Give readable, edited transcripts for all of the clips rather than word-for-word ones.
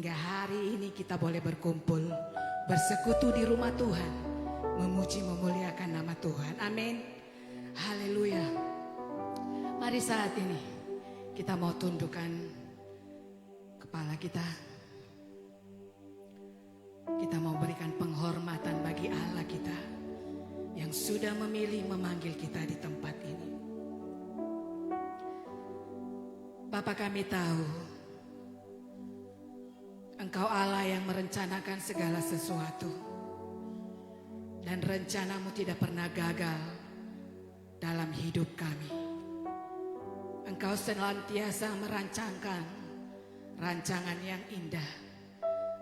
hingga hari ini kita boleh berkumpul, bersekutu di rumah Tuhan, memuji memuliakan nama Tuhan. Amin. Haleluya. Mari saat ini kita mau tundukkan kepala kita. Kita mau berikan penghormatan bagi Allah kita yang sudah memilih memanggil kita di tempat ini. Bapa, kami tahu Engkau Allah yang merencanakan segala sesuatu, dan rencanamu tidak pernah gagal dalam hidup kami. Engkau senantiasa merancangkan rancangan yang indah,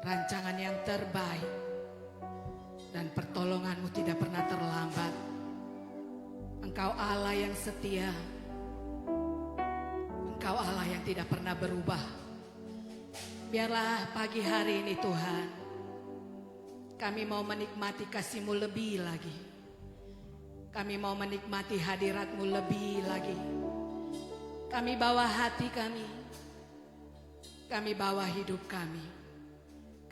rancangan yang terbaik, dan pertolonganmu tidak pernah terlambat. Engkau Allah yang setia, Engkau Allah yang tidak pernah berubah. Biarlah pagi hari ini Tuhan, kami mau menikmati kasih-Mu lebih lagi. Kami mau menikmati hadirat-Mu lebih lagi. Kami bawa hati kami bawa hidup kami.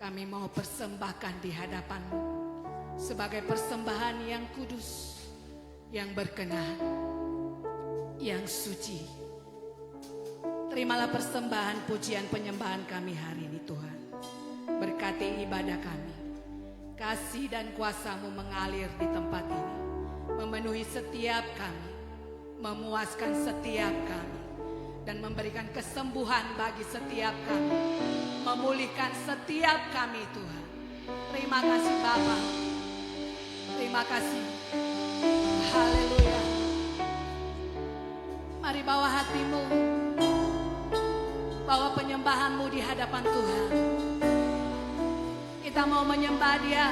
Kami mau persembahkan di hadapan-Mu sebagai persembahan yang kudus, yang berkenan, yang suci. Terimalah persembahan, pujian, penyembahan kami hari ini Tuhan. Berkati ibadah kami. Kasih dan kuasa-Mu mengalir di tempat ini, memenuhi setiap kami, memuaskan setiap kami, dan memberikan kesembuhan bagi setiap kami, memulihkan setiap kami Tuhan. Terima kasih Bapa. Terima kasih. Haleluya. Mari bawa hatimu, bawa penyembahanmu di hadapan Tuhan. Kita mau menyembah Dia.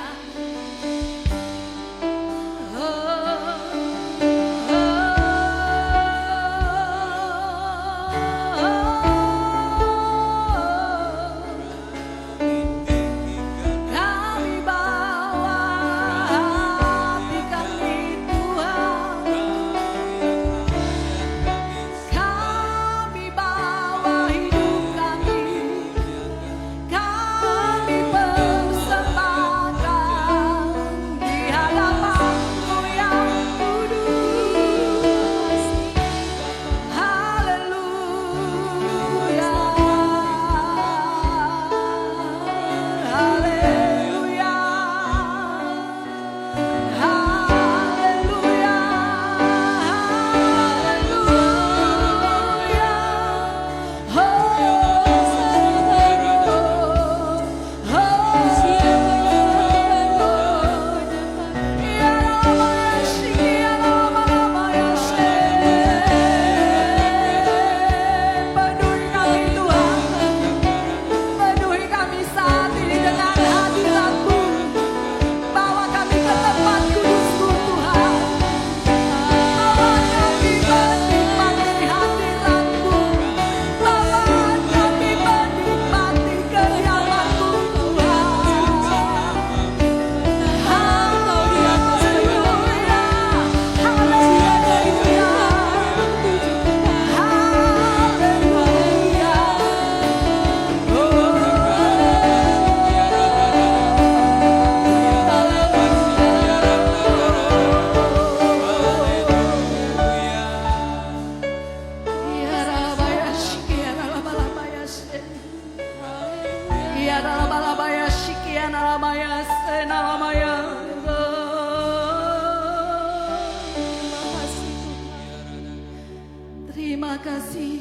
Terima kasih.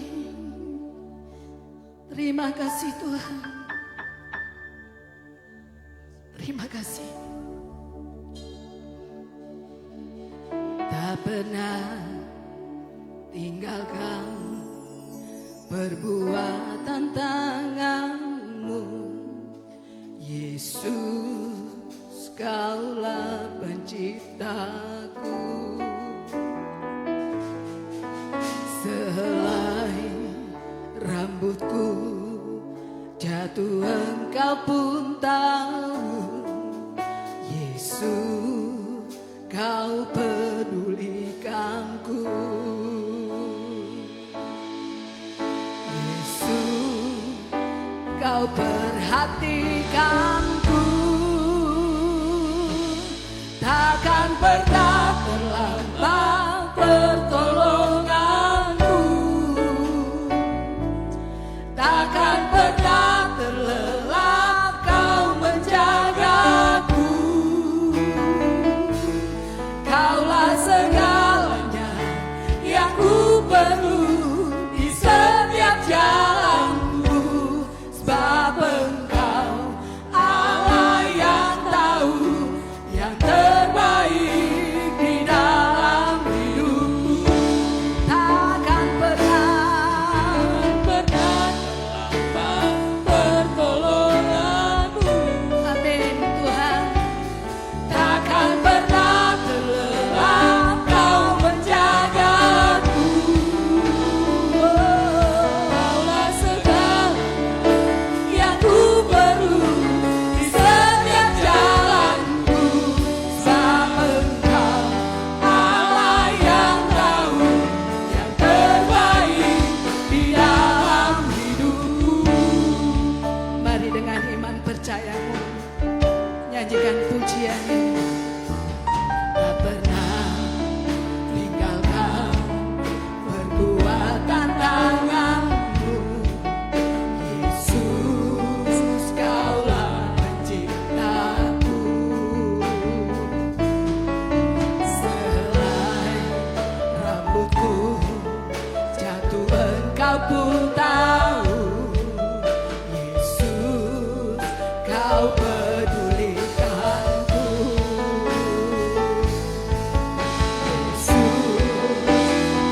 Terima kasih Tuhan. Terima kasih. Tak pernah tinggalkan perbuatan tangan-Mu, Yesus, Kaulah penciptaku. Sehelai rambutku jatuh, Engkau pun tahu. Yesus, Kau pedulikanku. Yesus, Kau perhatikan memperhatikanku, takkan pernah terlambat pertolonganku, takkan pernah terlelap kau menjagaku. Kaulah segalanya yang ku perlu di setiap jalanku, sebab Engkau Allah yang tahu yang terbaik di dalam hidupku. Takkan pernah terlambat pertolonganmu. Amin Tuhan. Takkan pernah terlelap kau menjagaku. Kaulah segalanya yang ku perlu di setiap jalanku, sebab Engkau Allah yang tahu yang terbaik di dalam hidupku. Mari dengan iman percayamu nyanyikan pujian ini. Tak pernah tinggalkan perbuatan tanganmu, Yesus, Kaulah penciptaku. Selai rambutku jatuh Engkau pun tahu, Yesus, Kau pedulikanku. Yesus,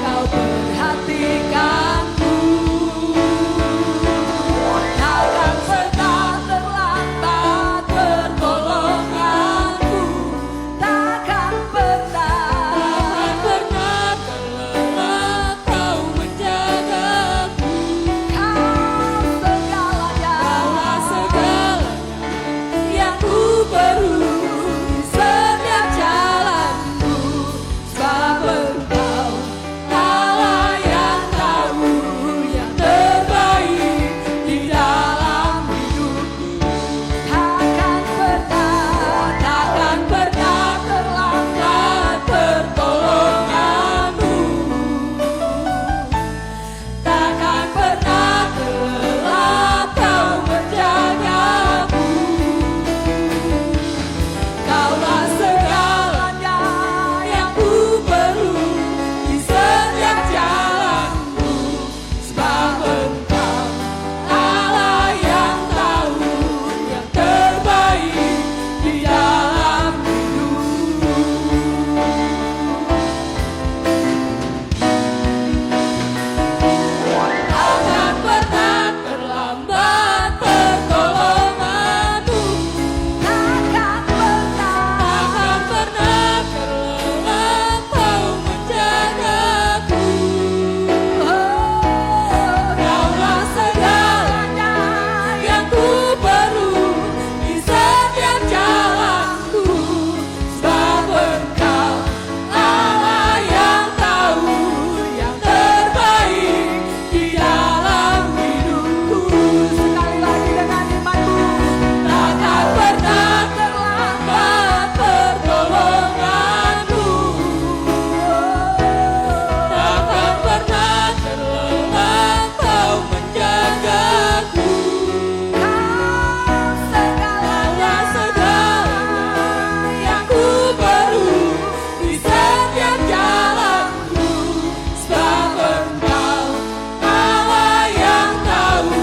Kau perhatikanku, takkan pernah terlambat pertolonganku, takkan pernah terlelap kau menjagaku. Kaulah segalanya yang ku perlu di setiap jalanku, sebab Engkau Allah yang tahu yang terbaik di dalam hidupku. Takkan pernah terlambat pertolonganmu, takkan pernah terlelap kau menjagaku. Kaulah segalanya yang ku perlu di setiap jalanku, sebab Engkau Allah yang tahu yang terbaik di dalam hidupku. Takkan pernah terlambat pertolonganmu, takkan pernah terlelap kau menjagaku. Kaulah segalanya yang ku perlu di setiap jalanku, sebab Engkau Allah yang tahu yang terbaik di dalam hidupku. Sekali lagi dengan imanmu. Takkan pernah terlambat pertolonganmu, takkan pernah terlelap kau menjagaku. Kaulah segalanya yang ku perlu di setiap jalanku, sebab Engkau Allah yang tahu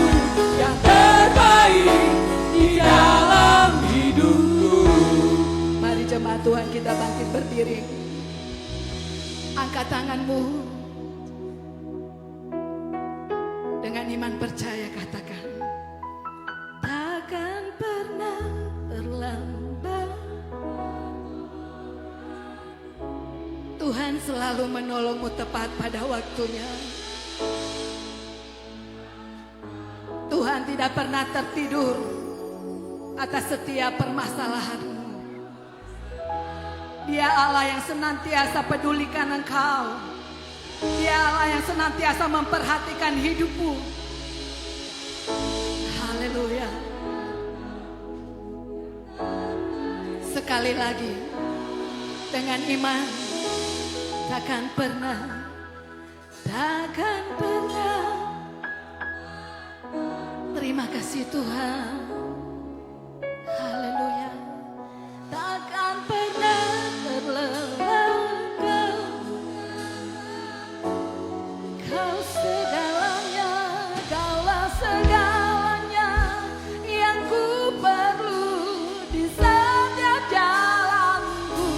yang terbaik di dalam hidupku. Mari jemaat Tuhan kita bangkit berdiri. Angkat tanganmu. Dengan iman percaya katakan, takkan pernah terlambat. Tuhan selalu menolongmu tepat pada waktunya. Tuhan tidak pernah tertidur atas setiap permasalahanmu. Dia Allah yang senantiasa pedulikan engkau. Dia Allah yang senantiasa memperhatikan hidupmu. Haleluya. Sekali lagi dengan iman, takkan pernah terima kasih Tuhan. Haleluya. Takkan pernah terlelahkan, kau segalanya, kaulah segalanya yang ku perlu di setiap jalanku.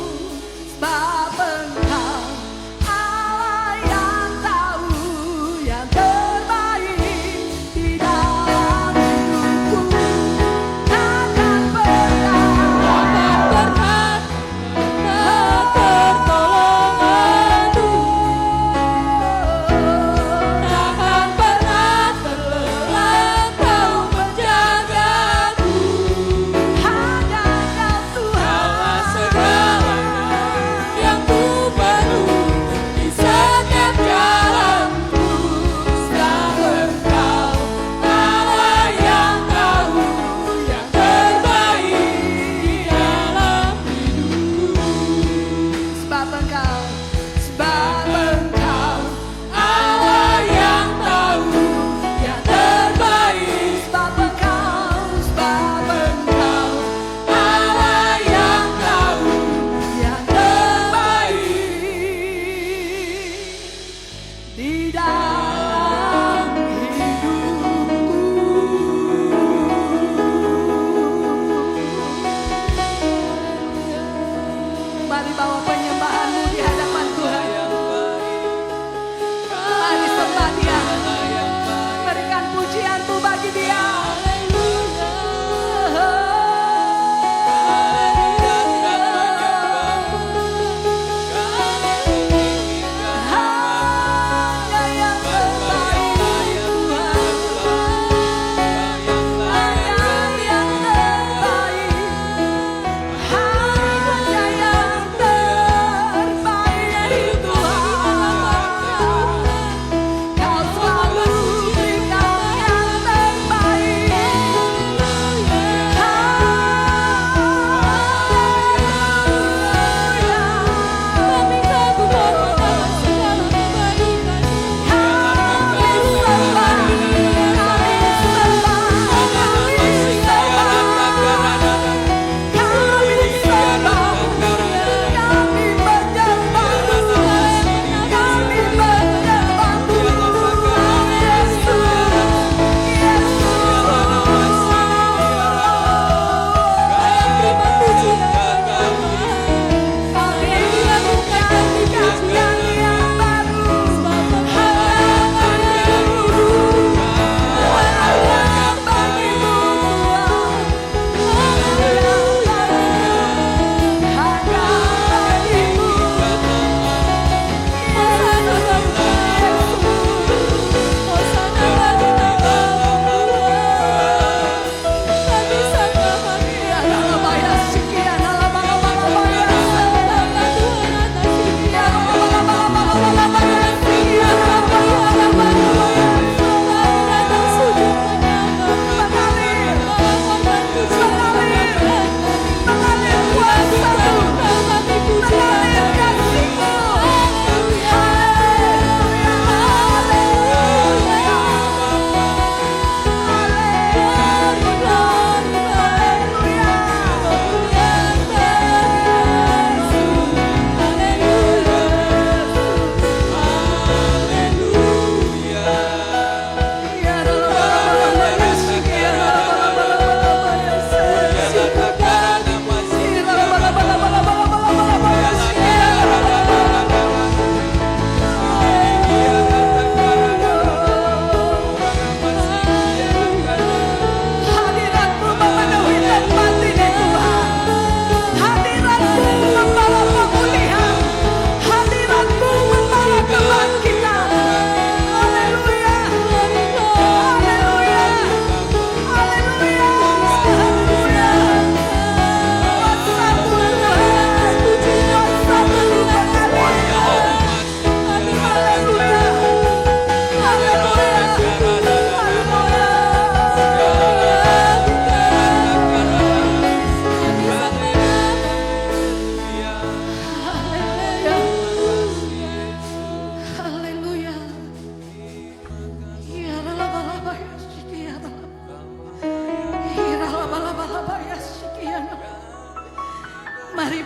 Sebab Engkau Allah yang tahu yang terbaik di dalam hidupku. Takkan pernah tertolonganku.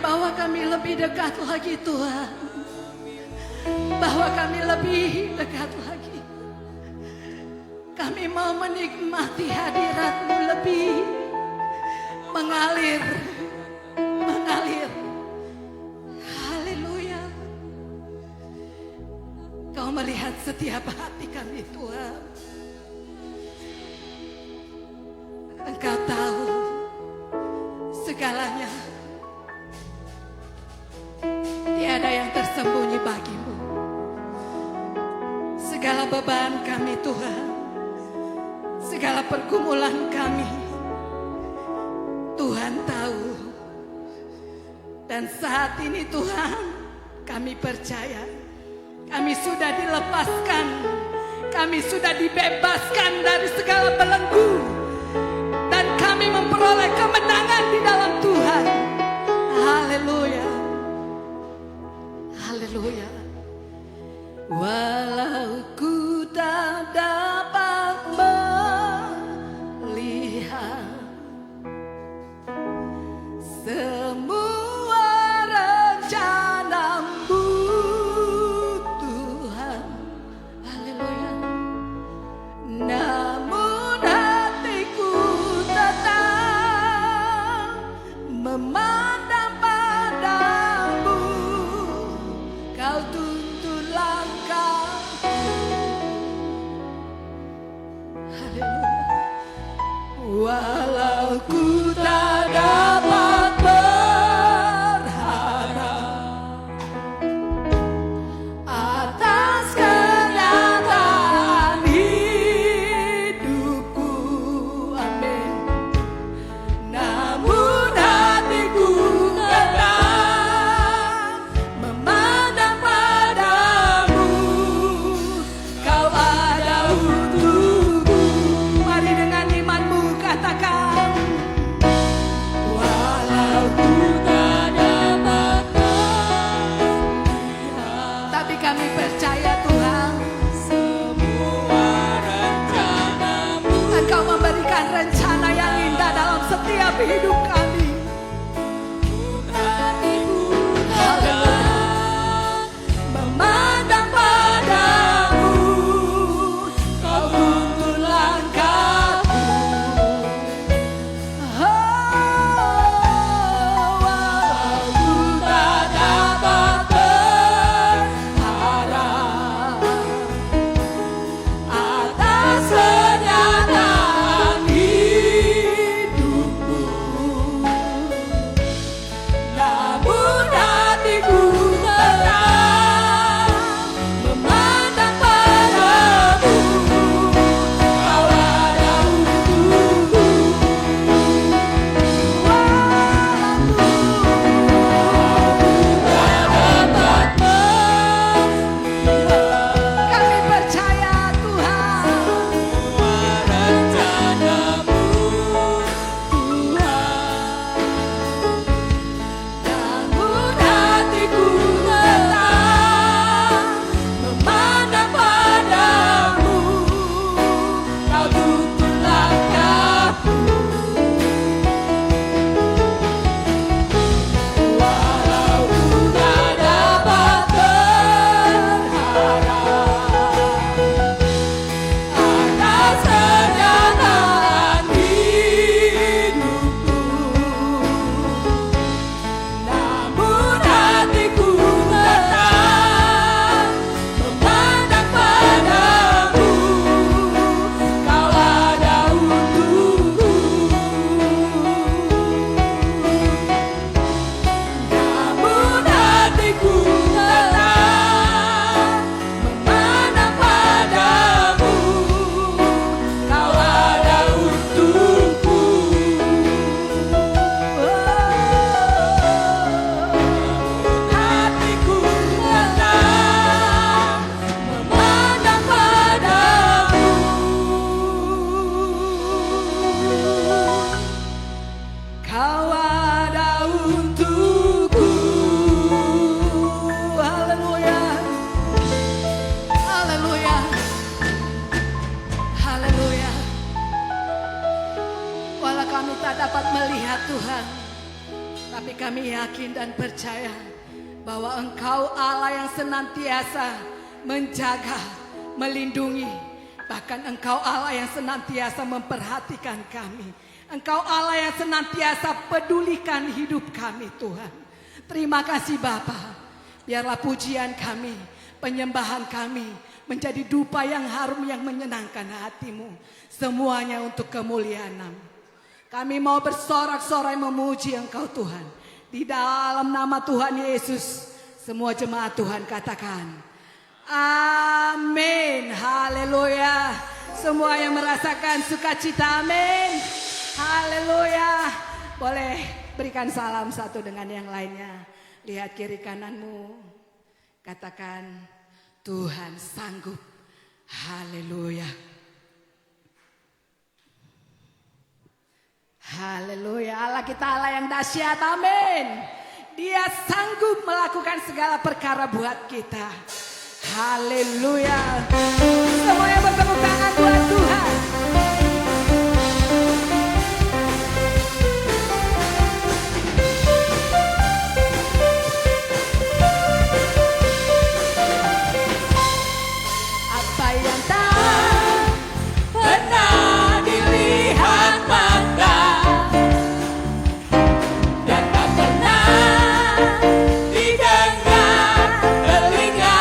bahwa kami lebih dekat lagi Tuhan. Bahwa kami lebih dekat lagi. Kami mau menikmati hadirat-Mu lebih. Mengalir. Mengalir. Haleluya. Kau melihat setiap hati kami Tuhan. Engkau tahu segalanya. Tiada yang tersembunyi bagi-Mu. Segala beban kami Tuhan, segala pergumulan kami, Tuhan tahu. Dan saat ini Tuhan, kami percaya, kami sudah dilepaskan, kami sudah dibebaskan dari segala belenggu, dan kami memperoleh kemenangan di dalam Tuhan. Haleluya. Haleluya. Walau ku tak dapat melihat semua rencana-Mu Tuhan. Haleluya. Namun hatiku tetap memandang padamu. Kau tuntun langkah. Haleluya. Walau ku tak dapat berharap atas kenyataan hidupku, amin. Namun hatiku tetap memandang padamu. Kau ada untukku. Mari dengan imanmu katakan, walau ku tak dapat melihat, tapi kami percaya Tuhan, semua rencana-Mu. Engkau memberikan rencana yang indah dalam setiap hidup kami. Haleluya. Memandang padamu, Kau tuntun langkahku. Walau ku tak dapat berharap atas kenyataan hidupku, namun hatiku tetap memandang padamu. Kau ada untukku. Kami percaya Tuhan, rencana-Mu Tuhan. Namun hatiku tetap memandang padamu. Kau tuntun langkahku. Walau ku tak dapat berharap atas kenyataan hidupku, namun hatiku tetap memandang padamu. Kau ada untukku. Namun hatiku tetap memandang padamu. Kau ada untukku. Hatiku tetap memandang padamu. Kau ada untukku. Haleluya. Haleluya. Haleluya. Walau kami tak dapat melihat Tuhan, Tapi kami yakin dan percaya bahwa Engkau Allah yang senantiasa menjaga, melindungi. Bahkan Engkau Allah yang senantiasa memperhatikan kami. Engkau Allah yang senantiasa pedulikan hidup kami, Tuhan. Terima kasih Bapa. Biarlah pujian kami, penyembahan kami menjadi dupa yang harum yang menyenangkan hatimu. Semuanya untuk kemuliaan-Mu. Kami mau bersorak-sorai memuji Engkau Tuhan. Di dalam nama Tuhan Yesus. Semua jemaat Tuhan katakan amin. Haleluya. Semua yang merasakan sukacita, amin. Haleluya. Boleh berikan salam satu dengan yang lainnya. Lihat kiri kananmu. Katakan Tuhan sanggup. Haleluya. Haleluya. Allah kita Allah yang dahsyat, amin. Dia sanggup melakukan segala perkara buat kita. Haleluya. Semua yang bertepuk tangan buat Tuhan. Apa yang tak pernah dilihat mata dan tak pernah didengar telinga,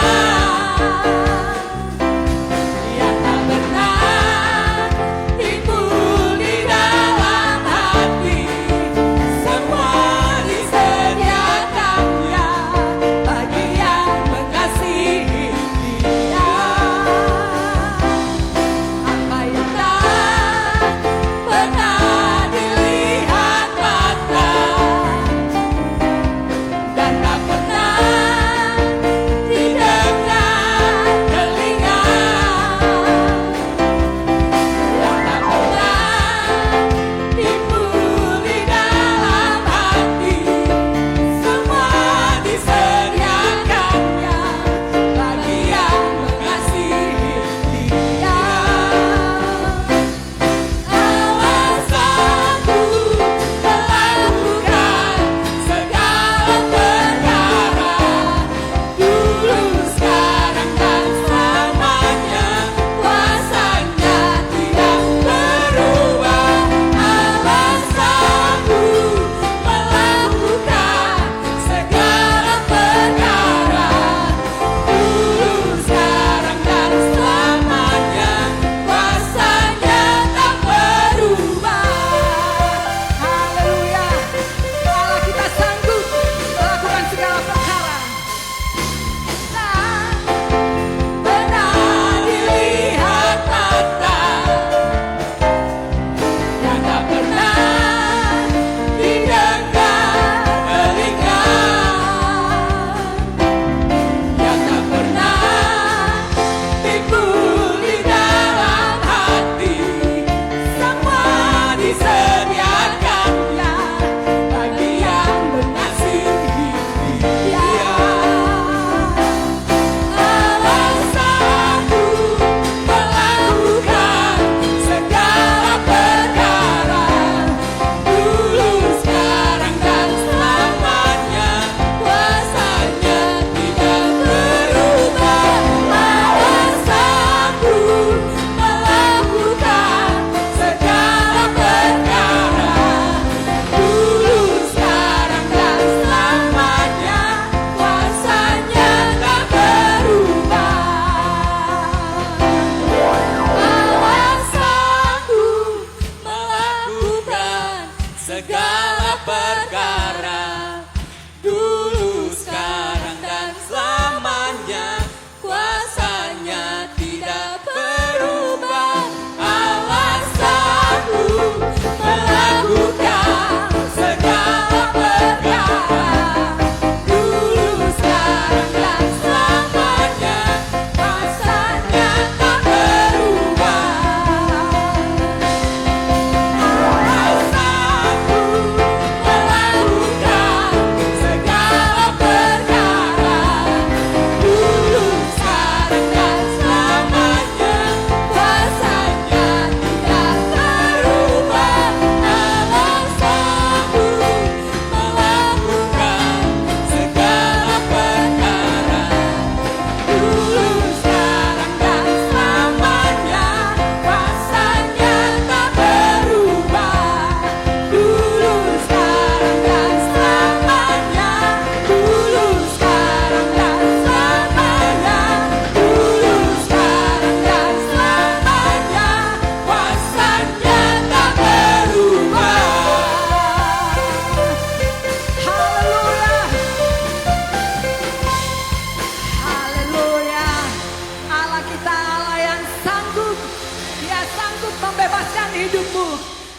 membebaskan hidupmu.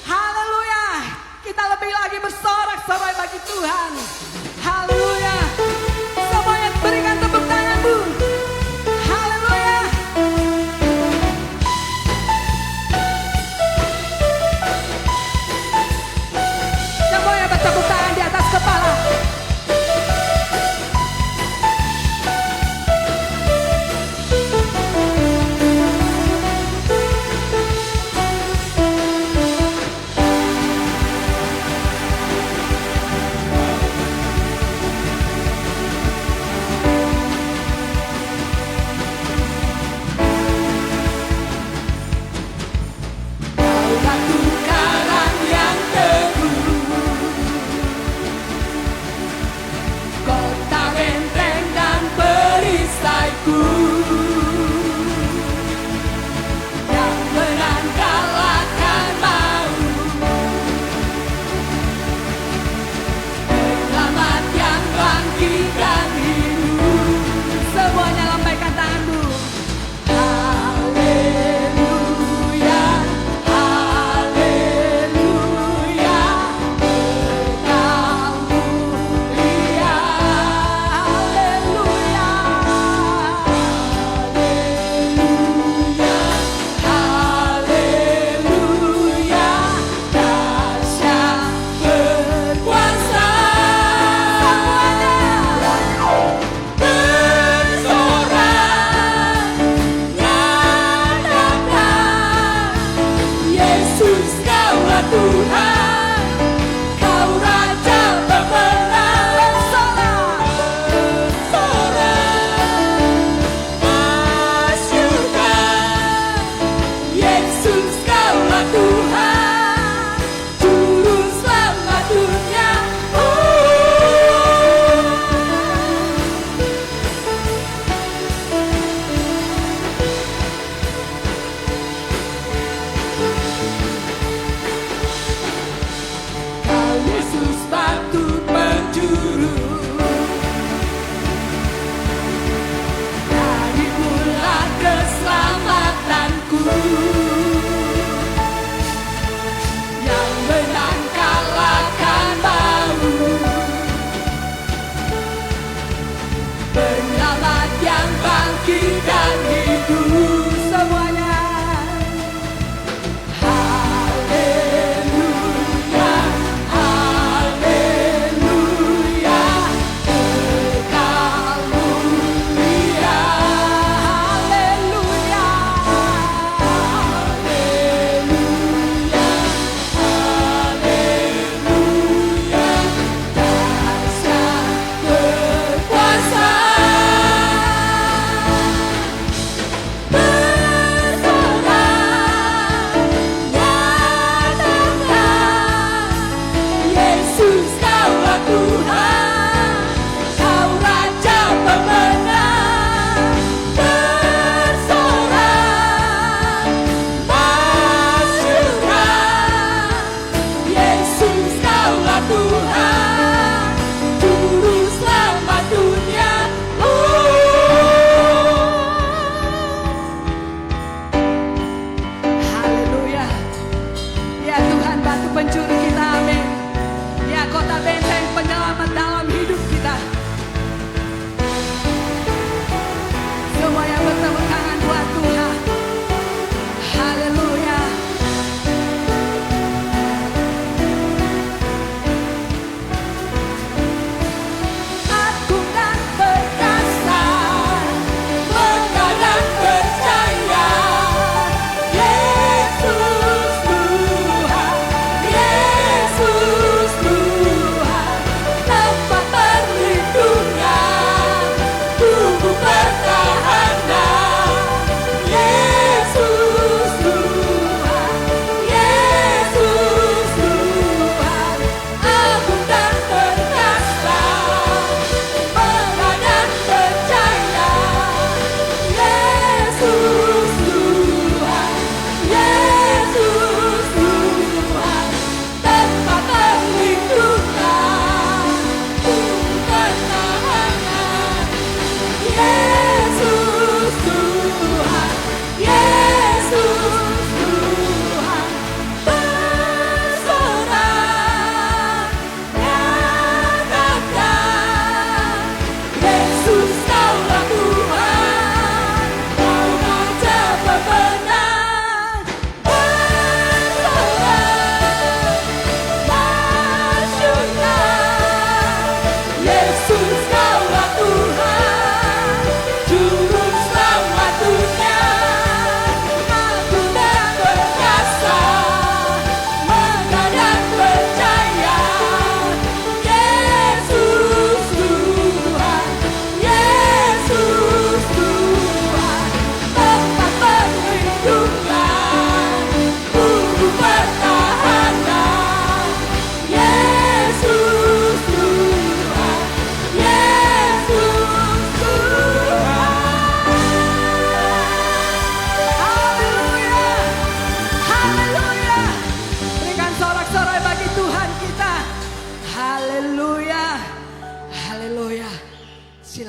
Haleluya. Kita lebih lagi bersorak-sorai bagi Tuhan. Haleluya. Semuanya berikan tepuk tanganmu. Haleluya. Semuanya bertepuk tangan di atas kepala.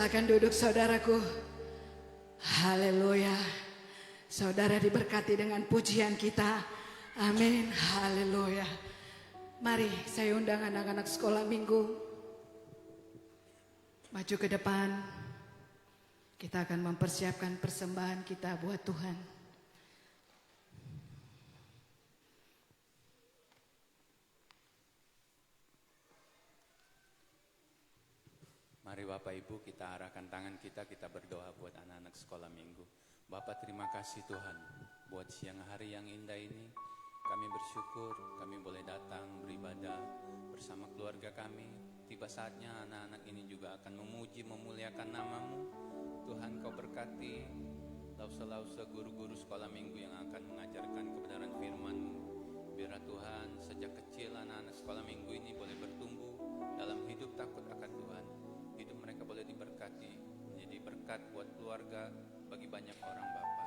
Silakan duduk saudaraku. Haleluya. Saudara diberkati dengan pujian kita. Amin. Haleluya. Mari saya undang anak-anak sekolah minggu maju ke depan. Kita akan mempersiapkan persembahan kita buat Tuhan. Mari Bapak Ibu kita arahkan tangan kita berdoa buat anak-anak sekolah minggu. Bapak terima kasih Tuhan buat siang hari yang indah ini. Kami bersyukur kami boleh datang beribadah bersama keluarga kami. Tiba saatnya anak-anak ini juga akan memuji memuliakan nama-Mu. Tuhan Kau berkati lausa-lausa guru-guru sekolah minggu yang akan mengajarkan kebenaran firman-Mu. Biar Tuhan sejak kecil anak-anak sekolah minggu ini boleh bertumbuh dalam hidup takut akan Tuhan. Hidup mereka boleh diberkati, menjadi berkat buat keluarga, bagi banyak orang Bapa.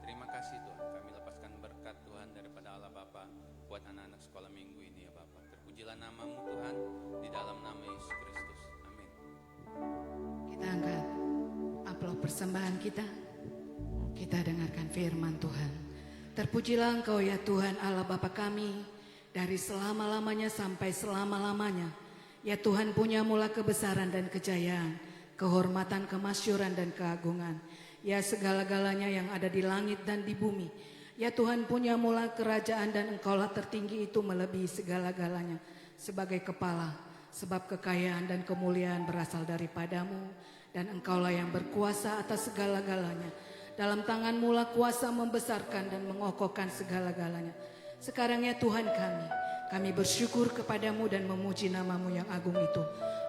Terima kasih Tuhan, kami lepaskan berkat Tuhan daripada Allah Bapa buat anak-anak sekolah minggu ini ya Bapa. Terpujilah nama-Mu Tuhan, di dalam nama Yesus Kristus. Amin. Kita angkat amplop persembahan kita. Kita dengarkan firman Tuhan. Terpujilah Engkau ya Tuhan Allah Bapa kami, dari selama-lamanya sampai selama-lamanya. Ya Tuhan punya mula kebesaran dan kejayaan, kehormatan, kemasyuran dan keagungan. Ya segala-galanya yang ada di langit dan di bumi. Ya Tuhan punya mula kerajaan dan Engkaulah tertinggi itu melebihi segala-galanya. Sebagai kepala, sebab kekayaan dan kemuliaan berasal daripadamu. Dan Engkaulah yang berkuasa atas segala-galanya. Dalam tangan mula kuasa membesarkan dan mengokohkan segala-galanya. Sekarang ya Tuhan kami bersyukur kepadamu dan memuji nama-Mu yang agung itu.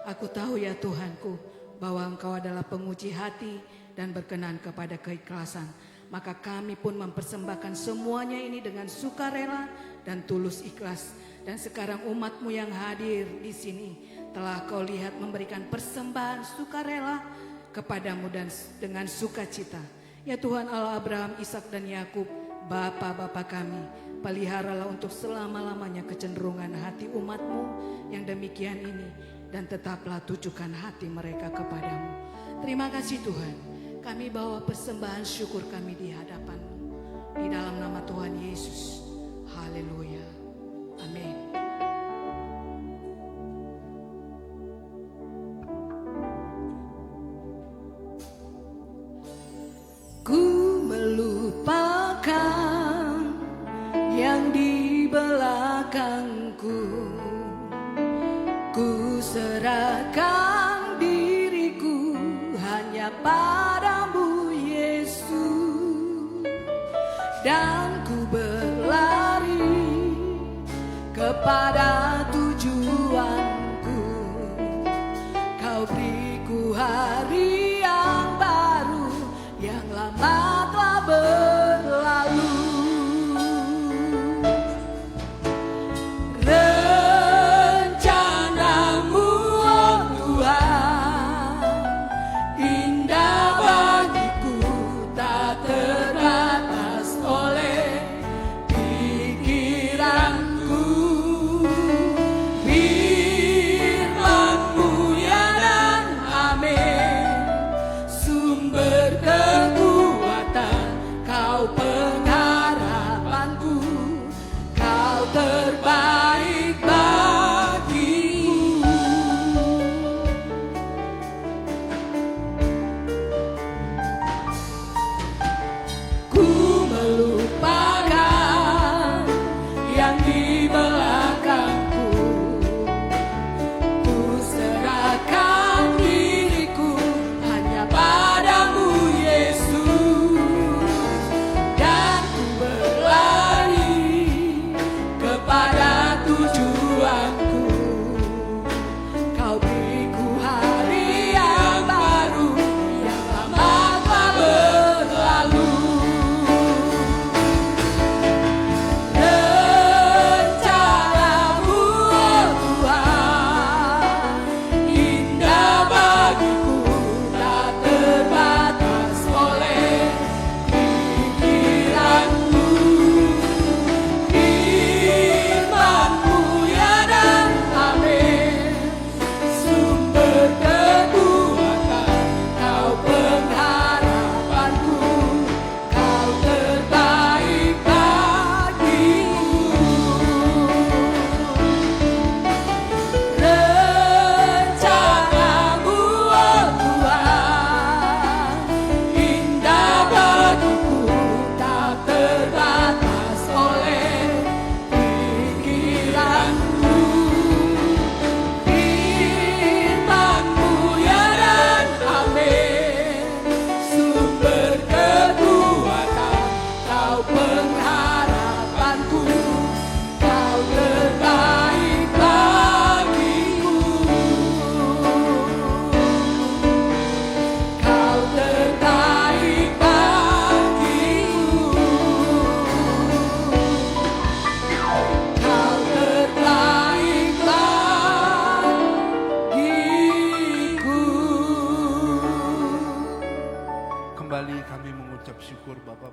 Aku tahu ya Tuhanku, bahwa Engkau adalah penguji hati dan berkenan kepada keikhlasan. Maka kami pun mempersembahkan semuanya ini dengan sukarela dan tulus ikhlas. Dan sekarang umat-Mu yang hadir di sini telah Kau lihat memberikan persembahan sukarela kepadamu dan dengan sukacita. Ya Tuhan Allah Abraham, Ishak dan Yakub, Bapa-Bapa kami, peliharalah untuk selama-lamanya kecenderungan hati umat-Mu yang demikian ini, dan tetaplah tujukan hati mereka kepadamu. Terima kasih Tuhan, kami bawa persembahan syukur kami di hadapan-Mu, di dalam nama Tuhan Yesus. Haleluya. Amin. Ku melupakan yang di belakangku, ku serahkan diriku hanya padamu Yesus, dan ku berlari kepada tujuanku. Kau beriku hari yang baru, yang lama telah berlalu. Rencanamu oh Tuhan, indah bagiku, tak terbatas oleh pikiranku.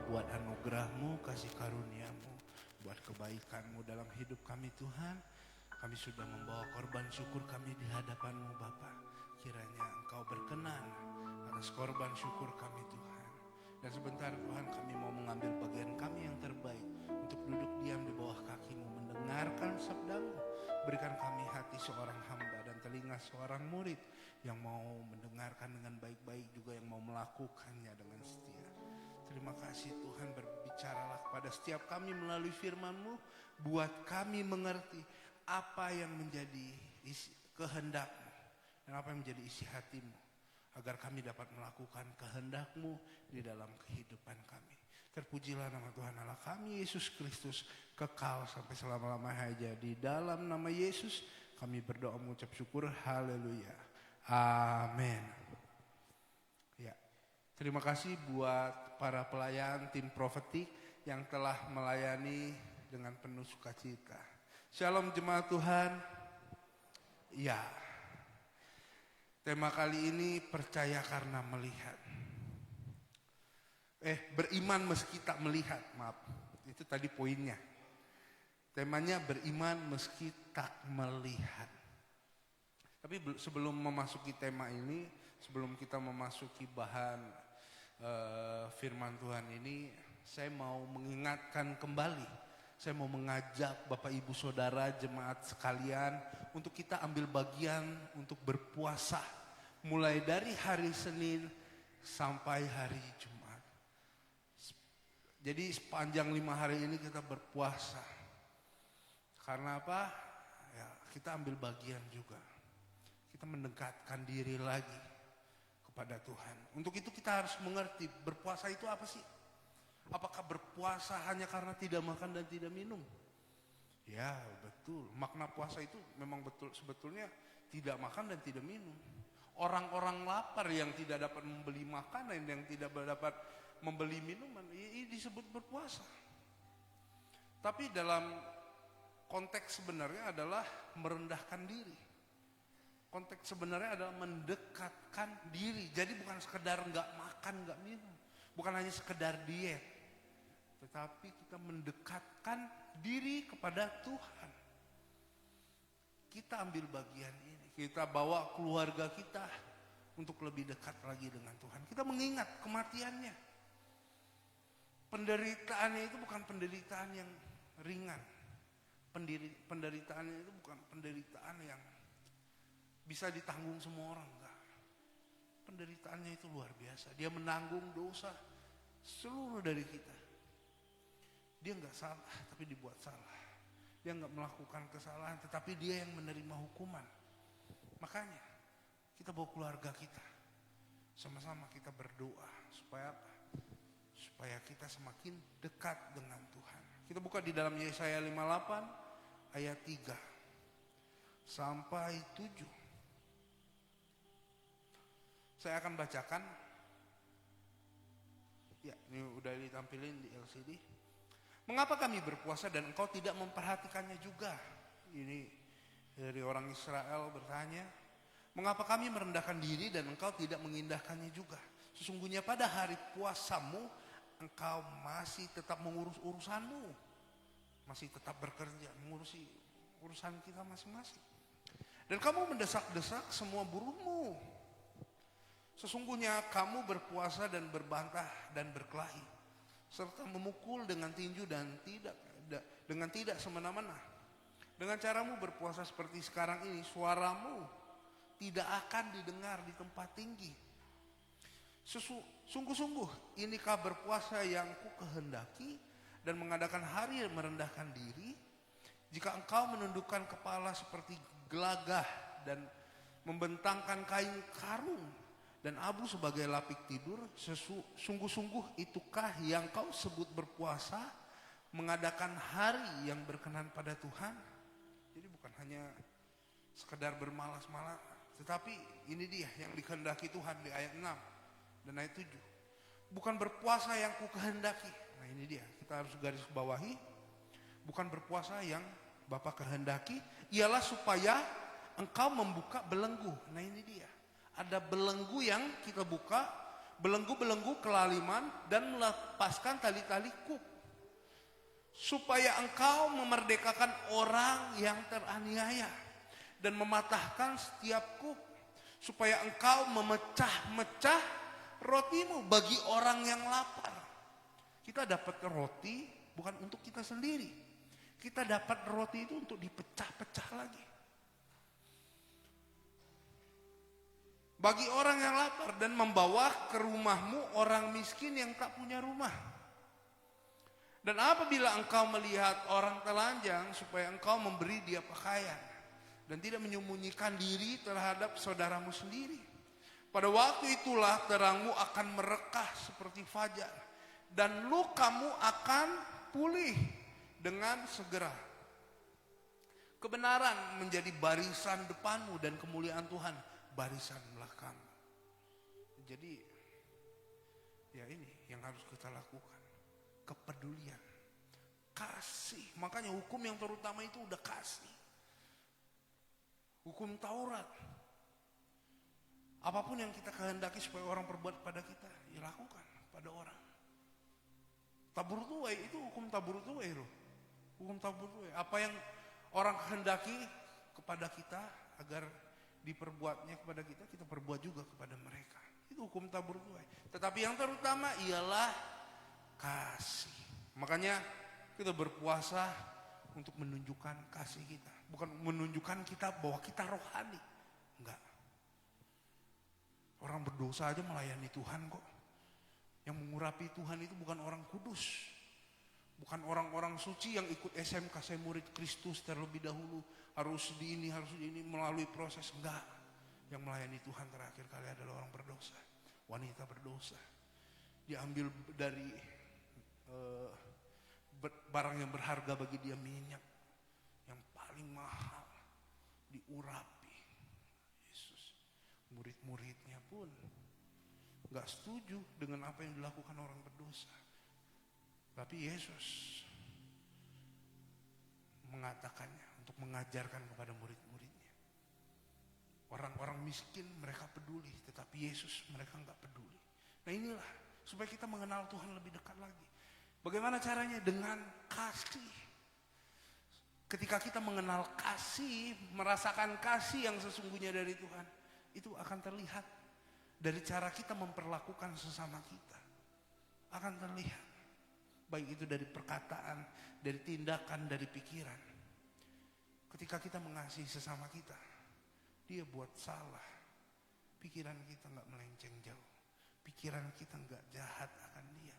buat anugerah-Mu, kasih karunia-Mu, buat kebaikan-Mu dalam hidup kami Tuhan. Kami sudah membawa korban syukur kami di hadapan-Mu Bapa. Kiranya Engkau berkenan atas korban syukur kami Tuhan. Dan sebentar Tuhan kami mau mengambil bagian kami yang terbaik untuk duduk diam di bawah kaki-Mu, mendengarkan sabda-Mu. Berikan kami hati seorang hamba dan telinga seorang murid yang mau mendengarkan dengan baik-baik, juga yang mau melakukannya dengan setia. Terima kasih Tuhan, berbicaralah kepada setiap kami melalui firman-Mu. Buat kami mengerti apa yang menjadi kehendak-Mu dan apa yang menjadi isi hati-Mu, agar kami dapat melakukan kehendak-Mu di dalam kehidupan kami. Terpujilah nama Tuhan Allah kami, Yesus Kristus, kekal sampai selama-lamanya aja. Di dalam nama Yesus kami berdoa mengucap syukur. Haleluya. Amin. Ya, terima kasih buat para pelayan tim Prophetic yang telah melayani dengan penuh sukacita. Shalom jemaat Tuhan. Ya, tema kali ini percaya karena melihat. Beriman meski tak melihat, maaf. Itu tadi poinnya. Temanya beriman meski tak melihat. Tapi sebelum memasuki tema ini, sebelum kita memasuki bahan firman Tuhan ini, saya mau mengingatkan kembali. Saya mau mengajak Bapak Ibu Saudara jemaat sekalian untuk kita ambil bagian untuk berpuasa. Mulai dari hari Senin sampai hari Jumat. Jadi sepanjang 5 hari ini kita berpuasa. Karena apa? Ya, kita ambil bagian juga. Kita mendekatkan diri lagi kepada Tuhan. Untuk itu kita harus mengerti berpuasa itu apa sih? Apakah berpuasa hanya karena tidak makan dan tidak minum? Ya betul, makna puasa itu memang betul sebetulnya tidak makan dan tidak minum. Orang-orang lapar yang tidak dapat membeli makanan, yang tidak dapat membeli minuman, ini disebut berpuasa. Tapi dalam konteks sebenarnya adalah merendahkan diri. Konteks sebenarnya adalah mendekatkan diri. Jadi bukan sekedar nggak makan, nggak minum. Bukan hanya sekedar diet. Tetapi kita mendekatkan diri kepada Tuhan. Kita ambil bagian ini. Kita bawa keluarga kita untuk lebih dekat lagi dengan Tuhan. Kita mengingat kematiannya. Penderitaannya itu bukan penderitaan yang ringan. Penderitaannya itu bukan penderitaan yang bisa ditanggung semua orang. Enggak. Penderitaannya itu luar biasa. Dia menanggung dosa seluruh dari kita. Dia enggak salah tapi dibuat salah. Dia enggak melakukan kesalahan tetapi dia yang menerima hukuman. Makanya kita bawa keluarga kita. Sama-sama kita berdoa supaya apa? Supaya kita semakin dekat dengan Tuhan. Kita buka di dalam Yesaya 58 ayat 3 sampai 7. Saya akan bacakan. Ya, ini udah ditampilin di LCD. Mengapa kami berpuasa dan engkau tidak memperhatikannya juga? Ini dari orang Israel bertanya. Mengapa kami merendahkan diri dan engkau tidak mengindahkannya juga? Sesungguhnya pada hari puasamu engkau masih tetap mengurus urusanmu. Masih tetap bekerja, mengurusi urusan kita masing-masing. Dan kamu mendesak-desak semua buruhmu. Sesungguhnya kamu berpuasa dan berbantah dan berkelahi. Serta memukul dengan tinju dan tidak semena-mena. Dengan caramu berpuasa seperti sekarang ini, suaramu tidak akan didengar di tempat tinggi. Sungguh-sungguh inikah berpuasa yang ku kehendaki dan mengadakan hari merendahkan diri, jika engkau menundukkan kepala seperti gelagah dan membentangkan kain karung dan abu sebagai lapik tidur, sungguh-sungguh itukah yang kau sebut berpuasa, mengadakan hari yang berkenan pada Tuhan? Jadi bukan hanya sekedar bermalas-malas, tetapi ini dia yang dikehendaki Tuhan di ayat 6 dan ayat 7. Bukan berpuasa yang ku kehendaki. Nah ini dia, kita harus garis bawahi. Bukan berpuasa yang Bapa kehendaki, ialah supaya engkau membuka belenggu. Nah ini dia. Ada belenggu yang kita buka, belenggu-belenggu kelaliman dan melepaskan tali-tali kuk. Supaya engkau memerdekakan orang yang teraniaya dan mematahkan setiap kuk. Supaya engkau memecah-mecah rotimu bagi orang yang lapar. Kita dapat roti bukan untuk kita sendiri. Kita dapat roti itu untuk dipecah-pecah lagi. Bagi orang yang lapar dan membawa ke rumahmu orang miskin yang tak punya rumah. Dan apabila engkau melihat orang telanjang supaya engkau memberi dia pakaian. Dan tidak menyembunyikan diri terhadap saudaramu sendiri. Pada waktu itulah terangmu akan merekah seperti fajar. Dan lukamu akan pulih dengan segera. Kebenaran menjadi barisan depanmu dan kemuliaan Tuhan barisan belakangmu. Jadi ya ini yang harus kita lakukan. Kepedulian, kasih. Makanya hukum yang terutama itu udah kasih. Hukum Taurat. Apapun yang kita kehendaki supaya orang perbuat pada kita, ya lakukan pada orang. Tabur tuai itu hukum tabur tuai loh. Hukum tabur tuai. Apa yang orang kehendaki kepada kita agar diperbuatnya kepada kita, kita perbuat juga kepada mereka. Itu hukum tabur tuai. Tetapi yang terutama ialah kasih. Makanya kita berpuasa untuk menunjukkan kasih kita. Bukan menunjukkan kita bahwa kita rohani. Enggak. Orang berdosa aja melayani Tuhan kok. Yang mengurapi Tuhan itu bukan orang kudus. Bukan orang-orang suci yang ikut SMK, saya murid Kristus terlebih dahulu. Harus di ini melalui proses. Enggak. Yang melayani Tuhan terakhir kali adalah orang berdosa. Wanita berdosa. Diambil dari barang yang berharga bagi dia, minyak. Yang paling mahal. Diurapi. Yesus. Murid-muridnya pun gak setuju dengan apa yang dilakukan orang berdosa. Tapi Yesus mengatakannya untuk mengajarkan kepada murid-muridnya. Orang-orang miskin mereka peduli, tetapi Yesus mereka gak peduli. Nah inilah supaya kita mengenal Tuhan lebih dekat lagi. Bagaimana caranya? Dengan kasih. Ketika kita mengenal kasih, merasakan kasih yang sesungguhnya dari Tuhan, itu akan terlihat dari cara kita memperlakukan sesama kita. Akan terlihat. Baik itu dari perkataan, dari tindakan, dari pikiran. Ketika kita mengasihi sesama kita, dia buat salah. Pikiran kita gak melenceng jauh. Pikiran kita gak jahat akan dia.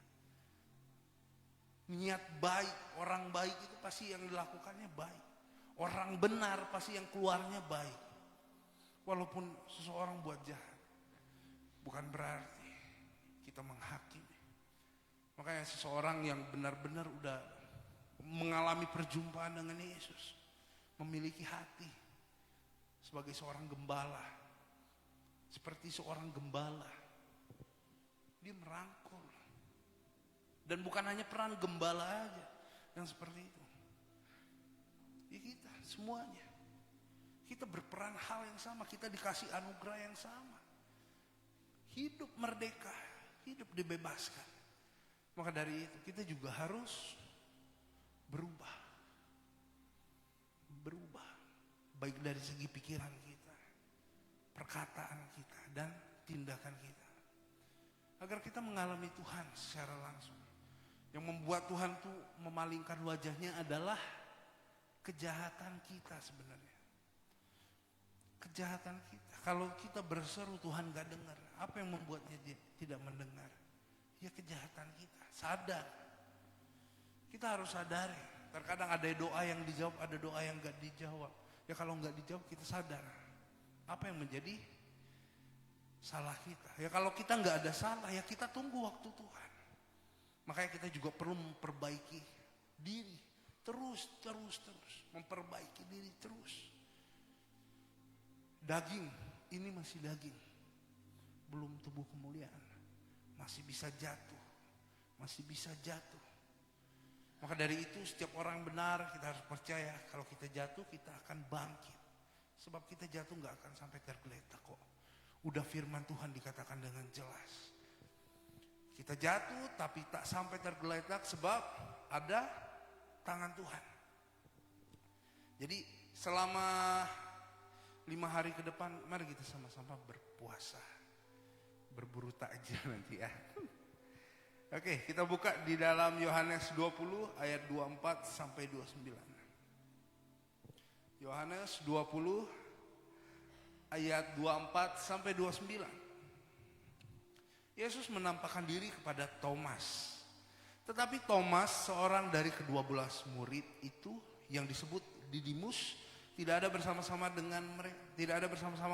Niat baik, orang baik itu pasti yang dilakukannya baik. Orang benar pasti yang keluarnya baik. Walaupun seseorang buat jahat, bukan berarti kita menghakimi. Makanya seseorang yang benar-benar udah mengalami perjumpaan dengan Yesus, memiliki hati sebagai seorang gembala, seperti seorang gembala, dia merangkul. Dan bukan hanya peran gembala aja yang seperti itu. Ya kita semuanya. Kita berperan hal yang sama, kita dikasih anugerah yang sama. Hidup merdeka, hidup dibebaskan. Maka dari itu kita juga harus berubah. Berubah. Baik dari segi pikiran kita, perkataan kita, dan tindakan kita. Agar kita mengalami Tuhan secara langsung. Yang membuat Tuhan tuh memalingkan wajahnya adalah kejahatan kita sebenarnya. Kejahatan kita. Kalau kita berseru Tuhan gak dengar. Apa yang membuatnya dia tidak mendengar? Ya kejahatan kita. Sadar. Kita harus sadari. Terkadang ada doa yang dijawab, ada doa yang gak dijawab. Ya kalau gak dijawab kita sadar. Apa yang menjadi salah kita? Ya kalau kita gak ada salah, ya kita tunggu waktu Tuhan. Makanya kita juga perlu memperbaiki diri. Terus. Memperbaiki diri terus. Daging, ini masih daging. Belum tubuh kemuliaan. Masih bisa jatuh. Maka dari itu setiap orang benar kita harus percaya. Kalau kita jatuh kita akan bangkit. Sebab kita jatuh gak akan sampai tergeletak kok. Udah firman Tuhan dikatakan dengan jelas. Kita jatuh tapi tak sampai tergeletak sebab ada tangan Tuhan. Jadi selama 5 hari ke depan mari kita sama-sama berpuasa. Berburu takjil nanti ya. Oke, kita buka di dalam Yohanes 20 ayat 24 sampai 29. Yohanes 20 ayat 24 sampai 29. Yesus menampakkan diri kepada Thomas. Tetapi Thomas, seorang dari kedua belas murid itu yang disebut Didimus, tidak ada bersama-sama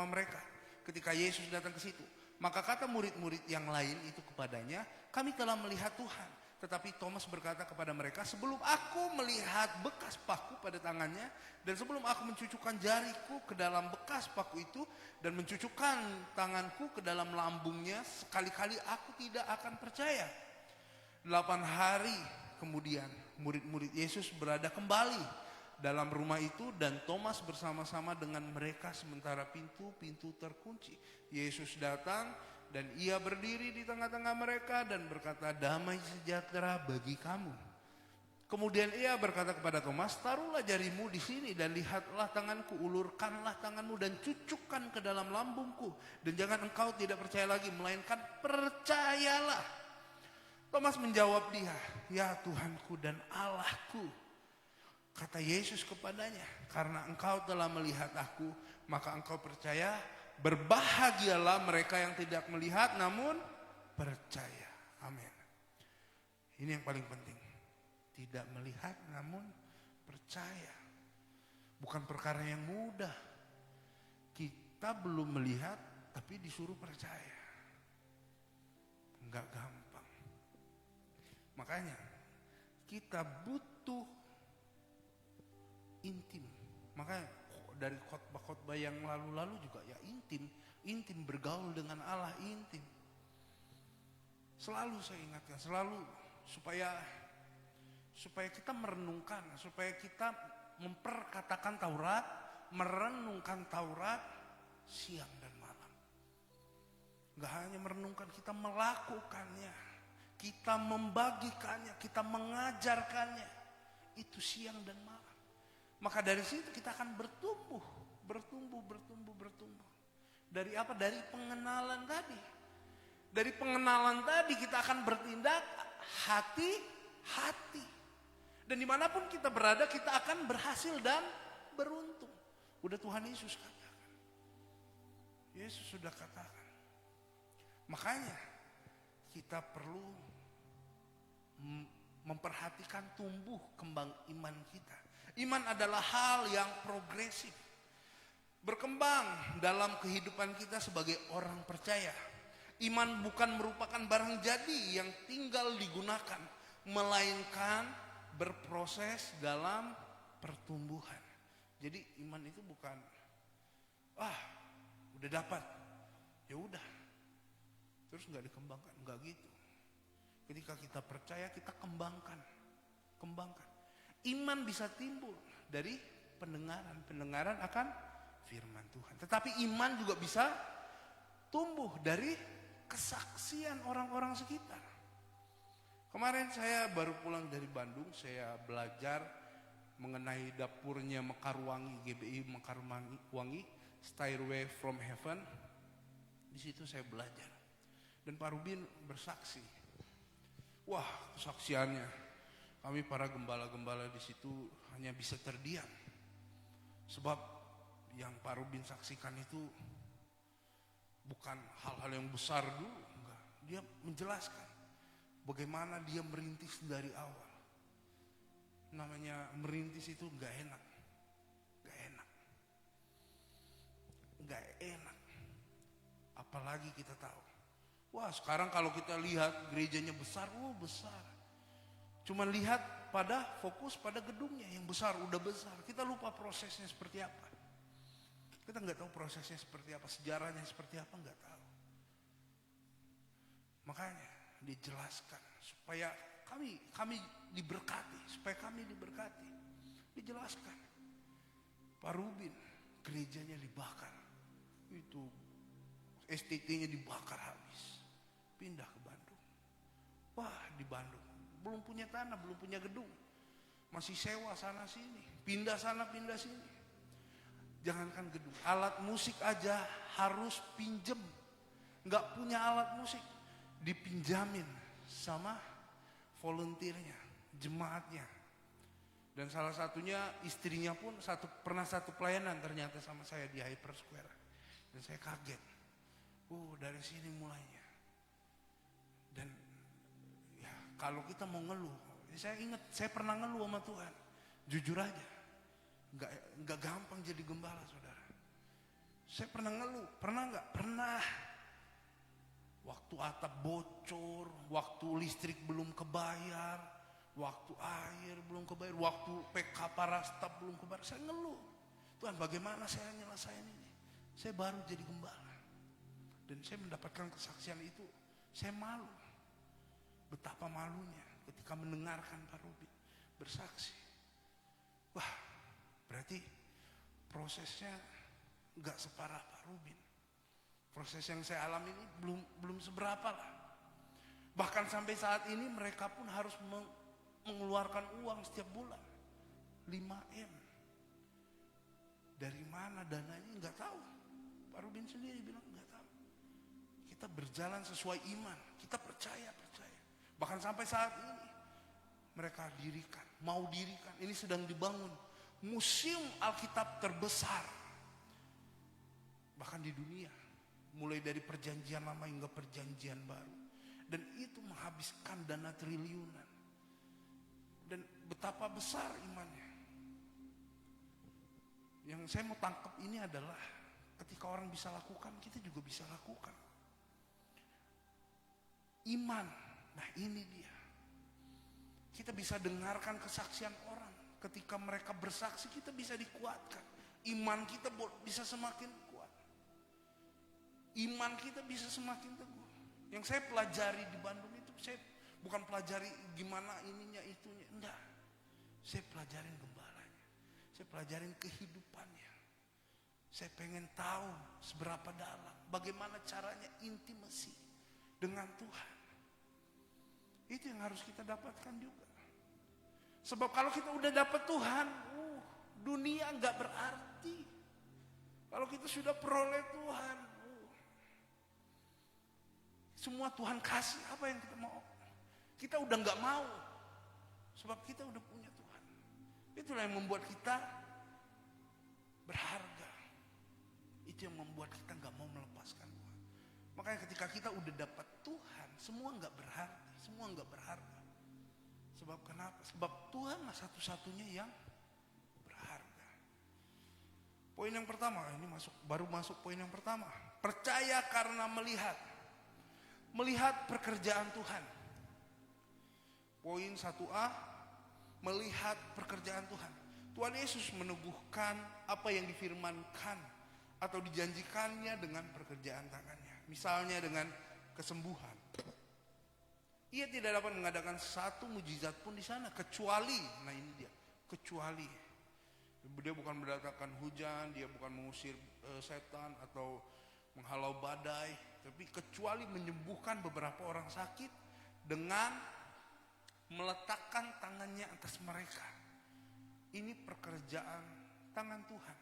mereka ketika Yesus datang ke situ. Maka kata murid-murid yang lain itu kepadanya, kami telah melihat Tuhan. Tetapi Thomas berkata kepada mereka, sebelum aku melihat bekas paku pada tangannya, dan sebelum aku mencucukkan jariku ke dalam bekas paku itu, dan mencucukkan tanganku ke dalam lambungnya, sekali-kali aku tidak akan percaya. 8 hari kemudian, murid-murid Yesus berada kembali dalam rumah itu, dan Thomas bersama-sama dengan mereka sementara pintu-pintu terkunci. Yesus datang dan ia berdiri di tengah-tengah mereka dan berkata, damai sejahtera bagi kamu. Kemudian ia berkata kepada Thomas, taruhlah jarimu di sini dan lihatlah tanganku, ulurkanlah tanganmu dan cucukkan ke dalam lambungku. Dan jangan engkau tidak percaya lagi, melainkan percayalah. Thomas menjawab dia, ya Tuhanku dan Allahku. Kata Yesus kepadanya, karena engkau telah melihat aku, maka engkau percaya. Berbahagialah mereka yang tidak melihat namun percaya. Amin. Ini yang paling penting. Tidak melihat namun percaya. Bukan perkara yang mudah. Kita belum melihat tapi disuruh percaya. Enggak gampang. Makanya kita butuh intim. Makanya dari khotbah-khotbah yang lalu-lalu juga ya intim bergaul dengan Allah, intim. Selalu saya ingatkan, selalu supaya kita merenungkan, supaya kita memperkatakan Taurat, merenungkan Taurat siang dan malam. Gak hanya merenungkan, kita melakukannya, kita membagikannya, kita mengajarkannya. Itu siang dan malam. Maka dari situ kita akan bertumbuh. Dari apa? Dari pengenalan tadi. Dari pengenalan tadi kita akan bertindak hati-hati. Dan dimanapun kita berada kita akan berhasil dan beruntung. Udah Tuhan Yesus katakan. Yesus sudah katakan. Makanya kita perlu memperhatikan tumbuh kembang iman kita. Iman adalah hal yang progresif. Berkembang dalam kehidupan kita sebagai orang percaya. Iman bukan merupakan barang jadi yang tinggal digunakan. Melainkan berproses dalam pertumbuhan. Jadi iman itu bukan, udah dapat, ya udah. Terus gak dikembangkan, gak gitu. Ketika kita percaya kita kembangkan. Iman bisa timbul dari pendengaran akan firman Tuhan. Tetapi iman juga bisa tumbuh dari kesaksian orang-orang sekitar. Kemarin saya baru pulang dari Bandung, saya belajar mengenai dapurnya Mekarwangi, GBI Mekarwangi, Stairway from Heaven. Di situ saya belajar. Dan Pak Rubin bersaksi. Wah, kesaksiannya. Kami para gembala-gembala di situ hanya bisa terdiam. Sebab yang Pak Rubin saksikan itu bukan hal-hal yang besar dulu. Enggak. Dia menjelaskan bagaimana dia merintis dari awal. Namanya merintis itu enggak enak. Apalagi kita tahu. Wah, sekarang kalau kita lihat gerejanya besar, besar. Cuma lihat fokus pada gedungnya yang besar, udah besar. Kita lupa prosesnya seperti apa. Kita nggak tahu prosesnya seperti apa, sejarahnya seperti apa, nggak tahu. Makanya dijelaskan supaya kami diberkati, dijelaskan. Pak Rubin, gerejanya dibakar, itu STT-nya dibakar habis, pindah ke Bandung. Wah, di Bandung. Belum punya tanah, belum punya gedung. Masih sewa sana sini. Pindah sana, pindah sini. Jangankan gedung. Alat musik aja harus pinjem. Nggak punya alat musik. Dipinjamin sama volunteernya, jemaatnya. Dan salah satunya istrinya pun pernah satu pelayanan ternyata sama saya di Hyper Square. Dan saya kaget. Dari sini mulainya. Dan ya kalau kita mau ngeluh, saya ingat saya pernah ngeluh sama Tuhan. Jujur aja. Nggak gampang jadi gembala, saudara. Saya pernah ngeluh, pernah nggak? Pernah. Waktu atap bocor, waktu listrik belum kebayar, waktu air belum kebayar, waktu PK Parastap belum kebayar, saya ngeluh. Tuhan, bagaimana saya nyelesain ini? Saya baru jadi gembala. Dan saya mendapatkan kesaksian itu, saya malu. Betapa malunya ketika mendengarkan Pak Ruby bersaksi. Wah, berarti prosesnya gak separah Pak Rubin. Proses yang saya alami ini belum seberapa lah. Bahkan sampai saat ini mereka pun harus mengeluarkan uang setiap bulan 5M. Dari mana dananya nggak tahu. Pak Rubin sendiri bilang nggak tahu. Kita berjalan sesuai iman, kita percaya. Bahkan sampai saat ini mereka mau dirikan. Ini sedang dibangun museum Alkitab terbesar bahkan di dunia. Mulai dari perjanjian lama hingga perjanjian baru. Dan itu menghabiskan dana triliunan. Dan betapa besar imannya. Yang saya mau tangkap ini adalah ketika orang bisa lakukan, kita juga bisa lakukan. Iman, nah ini dia. Kita bisa dengarkan kesaksian orang. Ketika mereka bersaksi, kita bisa dikuatkan. Iman kita bisa semakin kuat. Iman kita bisa semakin teguh. Yang saya pelajari di Bandung itu, saya bukan pelajari gimana ininya itunya, enggak. Saya pelajarin gembalanya. Saya pelajarin kehidupannya. Saya pengen tahu seberapa dalam, bagaimana caranya intimasi dengan Tuhan. Itu yang harus kita dapatkan juga. Sebab kalau kita udah dapat Tuhan, dunia enggak berarti. Kalau kita sudah peroleh Tuhan, semua Tuhan kasih, apa yang kita mau? Kita udah nggak mau, sebab kita udah punya Tuhan. Itulah yang membuat kita berharga. Itu yang membuat kita nggak mau melepaskan Tuhan. Makanya ketika kita udah dapat Tuhan, semua nggak berarti, semua nggak berharga. Sebab kenapa? Sebab Tuhanlah satu-satunya yang berharga. Poin yang pertama, ini baru masuk poin yang pertama. Percaya karena melihat. Melihat pekerjaan Tuhan. Poin 1A, melihat pekerjaan Tuhan. Tuhan Yesus meneguhkan apa yang difirmankan atau dijanjikannya dengan pekerjaan tangannya. Misalnya dengan kesembuhan. Ia tidak dapat mengadakan satu mujizat pun di sana kecuali, nah ini dia, kecuali dia bukan mendatangkan hujan, dia bukan mengusir setan atau menghalau badai, tapi kecuali menyembuhkan beberapa orang sakit dengan meletakkan tangannya atas mereka. Ini pekerjaan tangan Tuhan.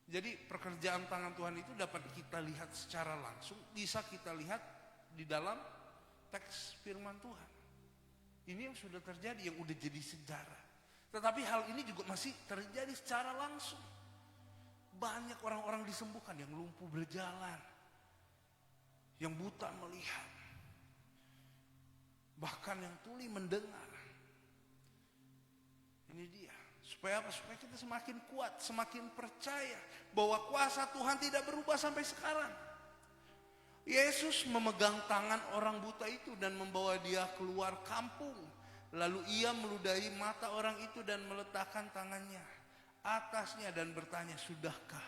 Jadi pekerjaan tangan Tuhan itu dapat kita lihat secara langsung, bisa kita lihat di dalam teks firman Tuhan. Ini yang sudah terjadi, yang udah jadi sejarah. Tetapi hal ini juga masih terjadi secara langsung. Banyak orang-orang disembuhkan, yang lumpuh berjalan, yang buta melihat, bahkan yang tuli mendengar. Ini dia. Supaya apa? Supaya kita semakin kuat, semakin percaya bahwa kuasa Tuhan tidak berubah sampai sekarang. Yesus memegang tangan orang buta itu dan membawa dia keluar kampung. Lalu ia meludahi mata orang itu dan meletakkan tangannya atasnya dan bertanya, sudahkah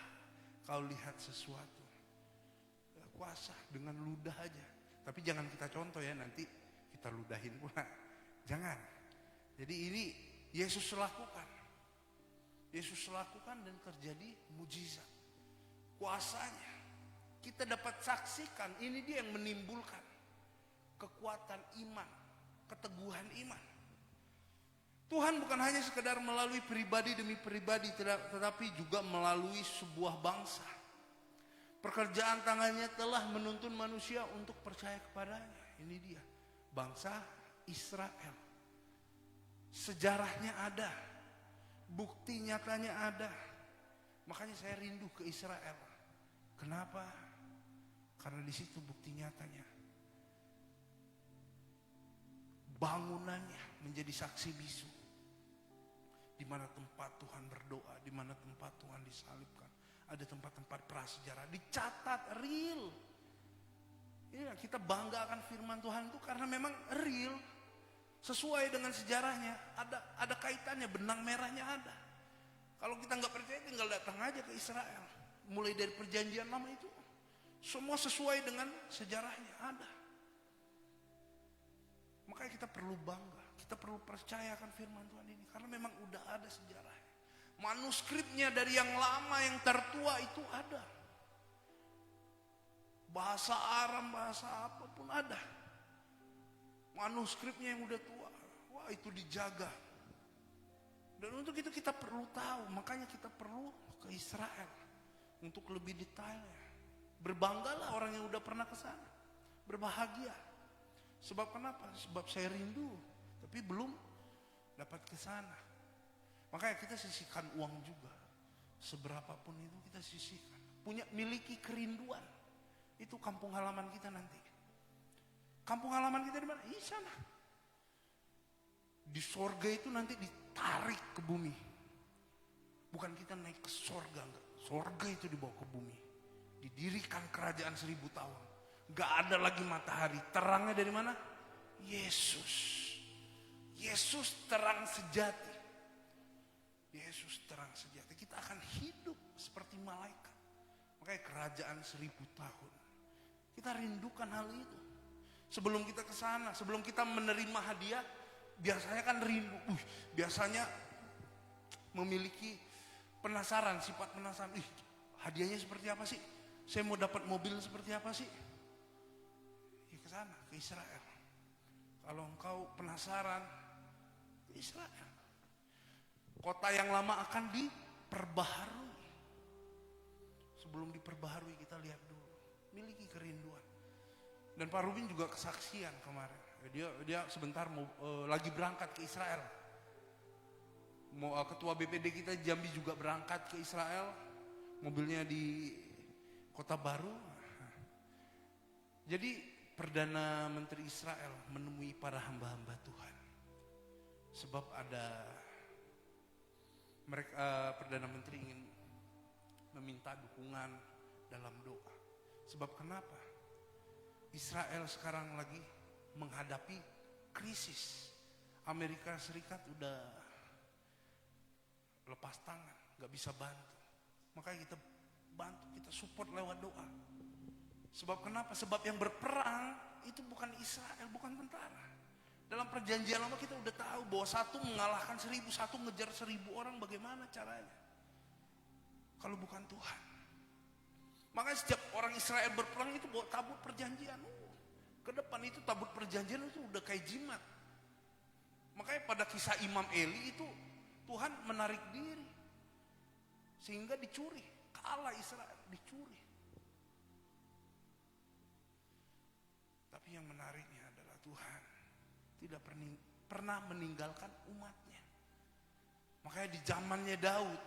kau lihat sesuatu? Kuasa dengan ludah aja. Tapi jangan kita contoh ya, nanti kita ludahin pula. Jangan. Jadi ini Yesus lakukan. Yesus lakukan dan terjadi mujizat. Kuasanya. Kita dapat saksikan, ini dia yang menimbulkan kekuatan iman, keteguhan iman. Tuhan bukan hanya sekedar melalui pribadi demi pribadi, tetapi juga melalui sebuah bangsa. Pekerjaan tangannya telah menuntun manusia untuk percaya kepadanya. Ini dia, bangsa Israel. Sejarahnya ada, bukti nyatanya ada. Makanya saya rindu ke Israel. Kenapa? Karena di situ bukti nyatanya. Bangunannya menjadi saksi bisu. Di mana tempat Tuhan berdoa, di mana tempat Tuhan disalibkan. Ada tempat-tempat prasejarah dicatat real. Iya, kita bangga akan firman Tuhan itu karena memang real. Sesuai dengan sejarahnya, ada kaitannya, benang merahnya ada. Kalau kita nggak percaya tinggal datang aja ke Israel. Mulai dari perjanjian lama itu, semua sesuai dengan sejarahnya ada. Makanya kita perlu bangga, kita perlu percaya akan firman Tuhan ini. Karena memang udah ada sejarahnya. Manuskripnya dari yang lama, yang tertua itu ada. Bahasa Aram, bahasa apapun ada. Manuskripnya yang udah tua, wah itu dijaga. Dan untuk itu kita perlu tahu, makanya kita perlu ke Israel untuk lebih detailnya. Berbanggalah orang yang udah pernah ke sana, berbahagia. Sebab kenapa? Sebab saya rindu, tapi belum dapat ke sana. Makanya kita sisihkan uang juga, seberapapun itu kita sisihkan. Miliki kerinduan, itu kampung halaman kita nanti. Kampung halaman kita di mana? Di sana. Di sorga itu nanti ditarik ke bumi. Bukan kita naik ke sorga, enggak. Sorga itu dibawa ke bumi. Didirikan kerajaan 1000 tahun. Enggak ada lagi matahari. Terangnya dari mana? Yesus. Yesus terang sejati. Yesus terang sejati. Kita akan hidup seperti malaikat. Makanya kerajaan 1000 tahun. Kita rindukan hal itu. Sebelum kita ke sana, sebelum kita menerima hadiah, biasanya kan rindu. Biasanya memiliki penasaran, sifat penasaran. Hadiahnya seperti apa sih? Saya mau dapat mobil seperti apa sih? Ya ke sana, ke Israel. Kalau engkau penasaran, ke Israel. Kota yang lama akan diperbaharui. Sebelum diperbaharui kita lihat dulu. Miliki kerinduan. Dan Pak Rubin juga kesaksian kemarin. Dia sebentar mau lagi berangkat ke Israel. Ketua BPD kita Jambi juga berangkat ke Israel. Mobilnya di Kota Baru. Jadi Perdana Menteri Israel menemui para hamba-hamba Tuhan. Sebab Perdana Menteri ingin meminta dukungan dalam doa. Sebab kenapa? Israel sekarang lagi menghadapi krisis. Amerika Serikat udah lepas tangan, gak bisa bantu. Makanya kita bantu, kita support lewat doa. Sebab kenapa? Sebab yang berperang itu bukan Israel, bukan tentara. Dalam perjanjian lama kita udah tahu bahwa satu mengalahkan 1000, satu ngejar 1000 orang, bagaimana caranya? Kalau bukan Tuhan. Makanya setiap orang Israel berperang itu bawa tabut perjanjian. Ke depan itu tabut perjanjian itu udah kayak jimat. Makanya pada kisah Imam Eli itu Tuhan menarik diri. Sehingga dicuri. Kalah Israel, dicuri. Tapi yang menariknya adalah Tuhan tidak pernah meninggalkan umatnya. Makanya di zamannya Daud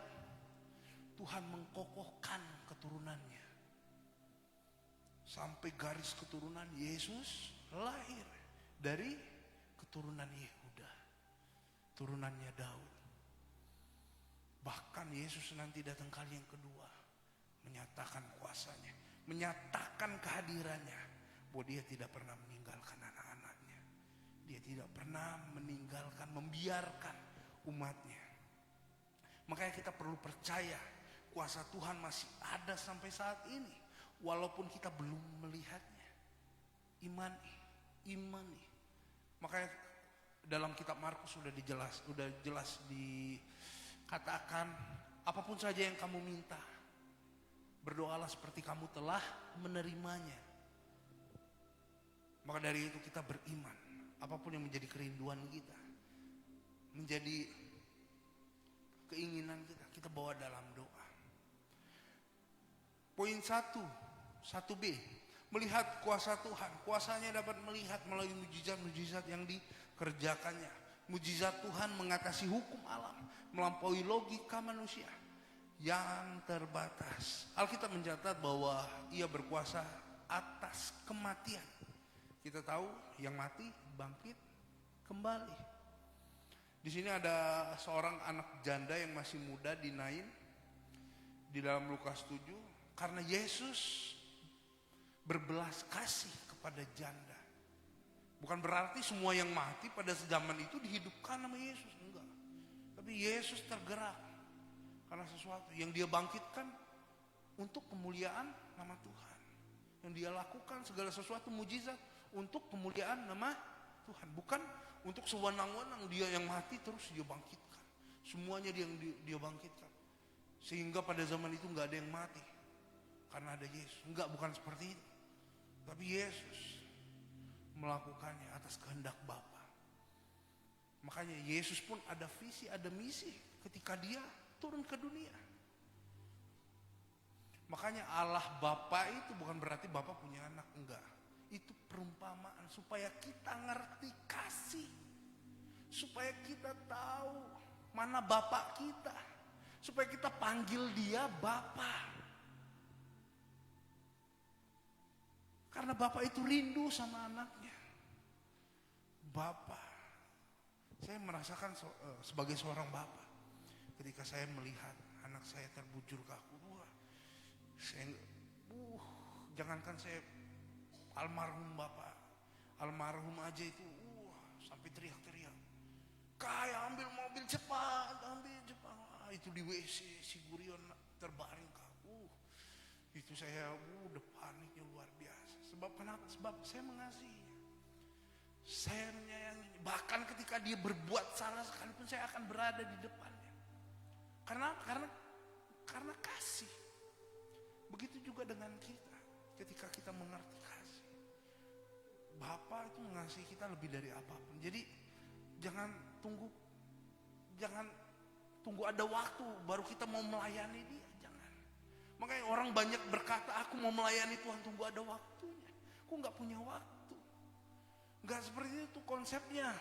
Tuhan mengkokohkan keturunannya. Sampai garis keturunan Yesus lahir dari keturunan Yehuda, turunannya Daud. Bahkan Yesus nanti datang kali yang kedua, menyatakan kuasanya, menyatakan kehadirannya, bahwa dia tidak pernah meninggalkan anak-anaknya. Dia tidak pernah meninggalkan, membiarkan umatnya. Makanya kita perlu percaya kuasa Tuhan masih ada sampai saat ini. Walaupun kita belum melihatnya. Imani. Makanya dalam kitab Markus sudah jelas dikatakan, apapun saja yang kamu minta, berdoalah seperti kamu telah menerimanya. Maka dari itu kita beriman. Apapun yang menjadi kerinduan kita, menjadi keinginan kita, kita bawa dalam doa. Poin 1B, melihat kuasa Tuhan. Kuasanya dapat melihat melalui mujizat-mujizat yang dikerjakannya. Mujizat Tuhan mengatasi hukum alam, melampaui logika manusia yang terbatas. Alkitab mencatat bahwa ia berkuasa atas kematian. Kita tahu yang mati bangkit kembali. Di sini ada seorang anak janda yang masih muda di Nain, di dalam Lukas 7, karena Yesus berbelas kasih kepada janda. Bukan berarti semua yang mati pada zaman itu dihidupkan sama Yesus, enggak. Tapi Yesus tergerak karena sesuatu yang dia bangkitkan untuk kemuliaan nama Tuhan. Yang dia lakukan segala sesuatu mujizat untuk kemuliaan nama Tuhan, bukan untuk sewenang-wenang dia yang mati terus dia bangkitkan. Semuanya dia bangkitkan. Sehingga pada zaman itu enggak ada yang mati karena ada Yesus. Enggak, bukan seperti itu. Tapi Yesus melakukannya atas kehendak Bapa. Makanya Yesus pun ada visi, ada misi ketika dia turun ke dunia. Makanya Allah Bapa itu bukan berarti Bapa punya anak, enggak. Itu perumpamaan supaya kita ngerti kasih. Supaya kita tahu mana Bapa kita. Supaya kita panggil dia Bapa. Karena Bapa itu rindu sama anaknya. Bapa. Saya merasakan sebagai seorang Bapa. Ketika saya melihat anak saya terbujur kaku. Jangankan saya almarhum Bapak. Almarhum aja itu sampai teriak-teriak. Kayak ambil mobil cepat, ambil cepat. Itu di WC si Gurion terbaring kaku. Itu saya udah paniknya luar biasa. Sebab kenapa? Sebab saya mengasihi. Saya menyayangi. Bahkan ketika dia berbuat salah sekalipun saya akan berada di depannya. Karena kasih. Begitu juga dengan kita. Ketika kita mengerti kasih. Bapa itu mengasihi kita lebih dari apapun. Jadi jangan tunggu ada waktu baru kita mau melayani dia. Jangan. Makanya orang banyak berkata, aku mau melayani Tuhan, tunggu ada waktunya. Aku gak punya waktu. Gak seperti itu konsepnya.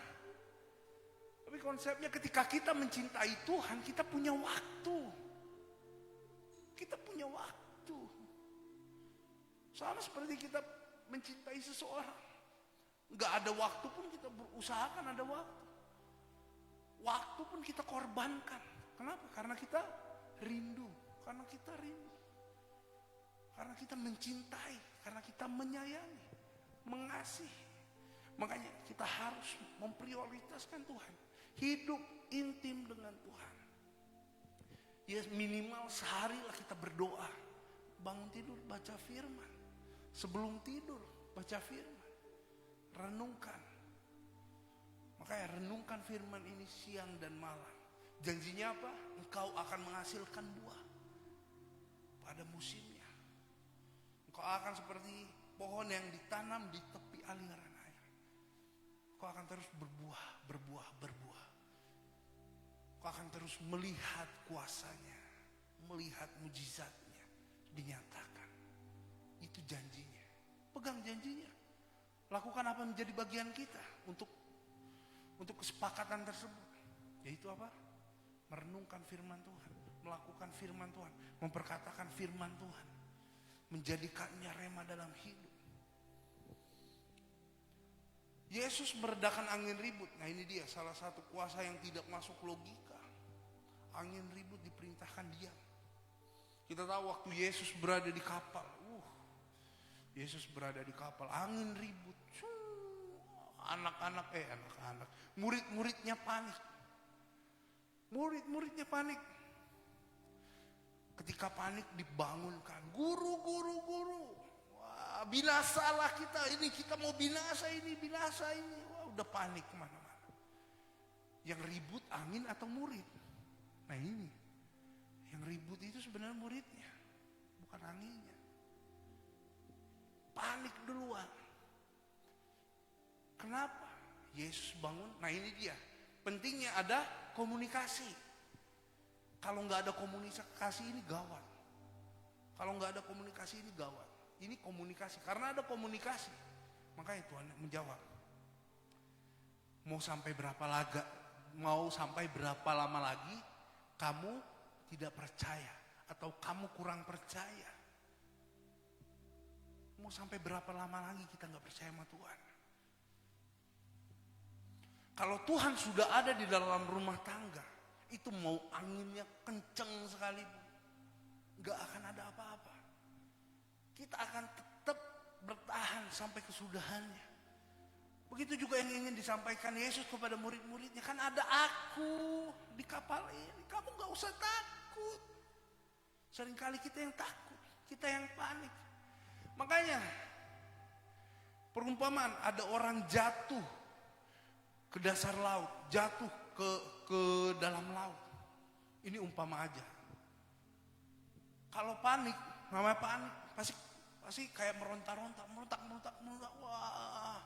Tapi konsepnya ketika kita mencintai Tuhan, kita punya waktu. Kita punya waktu. Sama seperti kita mencintai seseorang. Gak ada waktu pun kita berusahakan ada waktu. Waktu pun kita korbankan. Kenapa? Karena kita rindu. Karena kita rindu. Karena kita mencintai. Karena kita menyayangi. Mengasihi. Makanya kita harus memprioritaskan Tuhan. Hidup intim dengan Tuhan. Ya minimal sehari lah kita berdoa. Bangun tidur baca firman. Sebelum tidur baca firman. Renungkan. Makanya renungkan firman ini siang dan malam. Janjinya apa? Engkau akan menghasilkan buah pada musimnya. Engkau akan seperti pohon yang ditanam di tepi aliran air. Engkau akan terus berbuah. Engkau akan terus melihat kuasanya, melihat mujizatnya dinyatakan. Itu janjinya. Pegang janjinya. Lakukan apa yang menjadi bagian kita untuk kesepakatan tersebut. Yaitu apa? Merenungkan firman Tuhan, melakukan firman Tuhan, memperkatakan firman Tuhan, menjadikannya rema dalam hidup. Yesus meredakan angin ribut. Nah ini dia salah satu kuasa yang tidak masuk logika. Angin ribut diperintahkan diam. Kita tahu waktu Yesus berada di kapal. Yesus berada di kapal, angin ribut. Anak-anak, murid-muridnya panik. Murid-muridnya panik. Ketika panik dibangunkan, guru. Wah, binasalah kita, ini kita mau binasa ini. Wah, udah panik kemana-mana. Yang ribut angin atau murid? Nah ini, yang ribut itu sebenarnya muridnya, bukan anginnya. Panik duluan. Kenapa? Yesus bangun. Nah ini dia. Pentingnya ada komunikasi. Kalau nggak ada komunikasi ini gawat. Kalau nggak ada komunikasi ini gawat. Ini komunikasi. Karena ada komunikasi. Makanya Tuhan menjawab. Mau sampai berapa lama lagi kamu tidak percaya atau kamu kurang percaya? Mau sampai berapa lama lagi kita nggak percaya sama Tuhan? Kalau Tuhan sudah ada di dalam rumah tangga, itu mau anginnya kenceng sekalipun, nggak akan ada apa-apa. Kita akan tetap bertahan sampai kesudahannya. Begitu juga yang ingin disampaikan Yesus kepada murid-muridnya. Kan ada aku di kapal ini, kamu gak usah takut. Seringkali kita yang takut, kita yang panik. Makanya perumpamaan ada orang jatuh ke dasar laut, jatuh ke dalam laut. Ini umpama aja. Kalau panik, namanya panik, pasti kayak meronta-ronta. Wah,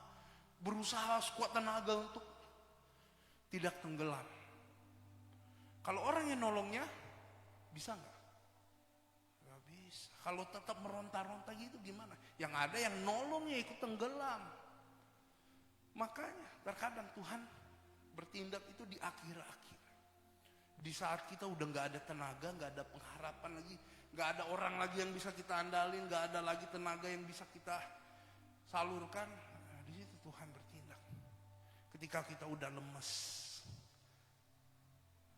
berusaha sekuat tenaga untuk tidak tenggelam. Kalau orang yang nolongnya, bisa nggak? Nggak bisa. Kalau tetap meronta-ronta gitu gimana? Yang ada yang nolongnya ikut tenggelam. Makanya terkadang Tuhan bertindak itu di akhir-akhir. Di saat kita udah nggak ada tenaga, nggak ada pengharapan lagi, nggak ada orang lagi yang bisa kita andalin, nggak ada lagi tenaga yang bisa kita salurkan. Nah, di situ Tuhan bertindak. Ketika kita udah lemes.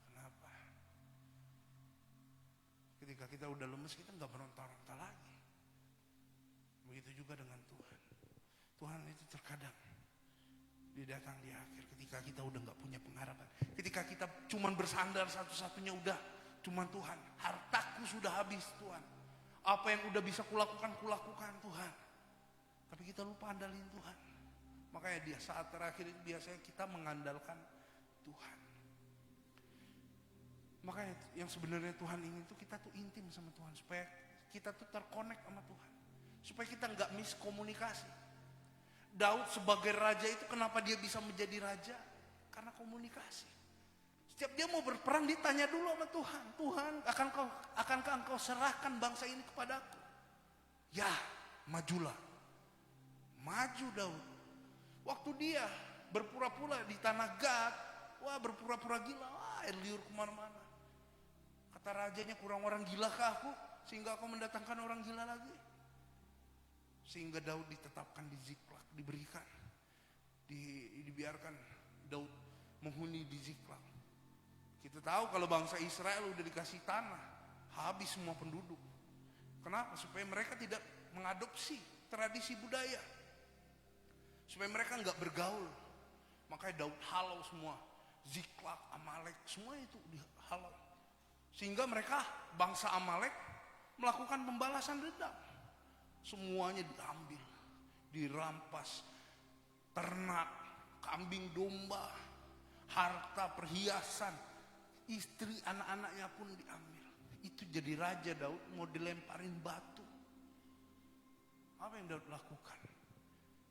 Kenapa? Ketika kita udah lemes, kita nggak meronta-ronta lagi. Begitu juga dengan Tuhan. Tuhan itu terkadang dia datang di akhir ketika kita udah nggak punya pengharapan. Ketika kita cuman bersandar satu-satunya udah cuman Tuhan. Hartaku sudah habis Tuhan. Apa yang udah bisa kulakukan Tuhan. Tapi kita lupa andalin Tuhan. Makanya dia saat terakhir itu biasanya kita mengandalkan Tuhan. Makanya yang sebenarnya Tuhan ingin tuh kita tuh intim sama Tuhan. Supaya kita tuh terkonek sama Tuhan. Supaya kita nggak miskomunikasi. Daud sebagai raja itu kenapa dia bisa menjadi raja? Karena komunikasi. Setiap dia mau berperang ditanya dulu sama Tuhan. Tuhan, akankah engkau serahkan bangsa ini kepadaku? Ya, majulah. Maju Daud. Waktu dia berpura-pura di tanah Gad, wah berpura-pura gila, wah air liur kemana-mana. Kata rajanya, kurang orang gila ke aku sehingga aku mendatangkan orang gila lagi. Sehingga Daud ditetapkan di Ziklag, diberikan, dibiarkan Daud menghuni di Ziklag. Kita tahu kalau bangsa Israel udah dikasih tanah, habis semua penduduk. Kenapa? Supaya mereka tidak mengadopsi tradisi budaya. Supaya mereka nggak bergaul. Makanya Daud halau semua. Ziklag, Amalek, semua itu dihalau. Sehingga mereka, bangsa Amalek, melakukan pembalasan dendam. Semuanya diambil, dirampas, ternak, kambing domba, harta, perhiasan, istri, anak-anaknya pun diambil. Itu jadi raja Daud mau dilemparin batu. Apa yang Daud lakukan?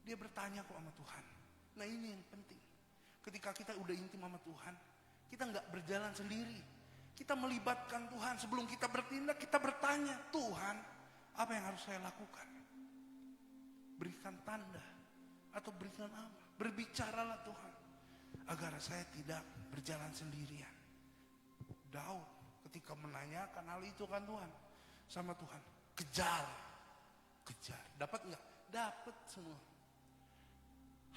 Dia bertanya kok sama Tuhan. Nah ini yang penting. Ketika kita udah intim sama Tuhan, kita nggak berjalan sendiri. Kita melibatkan Tuhan. Sebelum kita bertindak, kita bertanya, Tuhan, apa yang harus saya lakukan? Berikan tanda atau berikan apa? Berbicaralah Tuhan agar saya tidak berjalan sendirian. Daud ketika menanyakan hal itu kan Tuhan sama Tuhan, kejar. Dapat nggak? Dapat semua.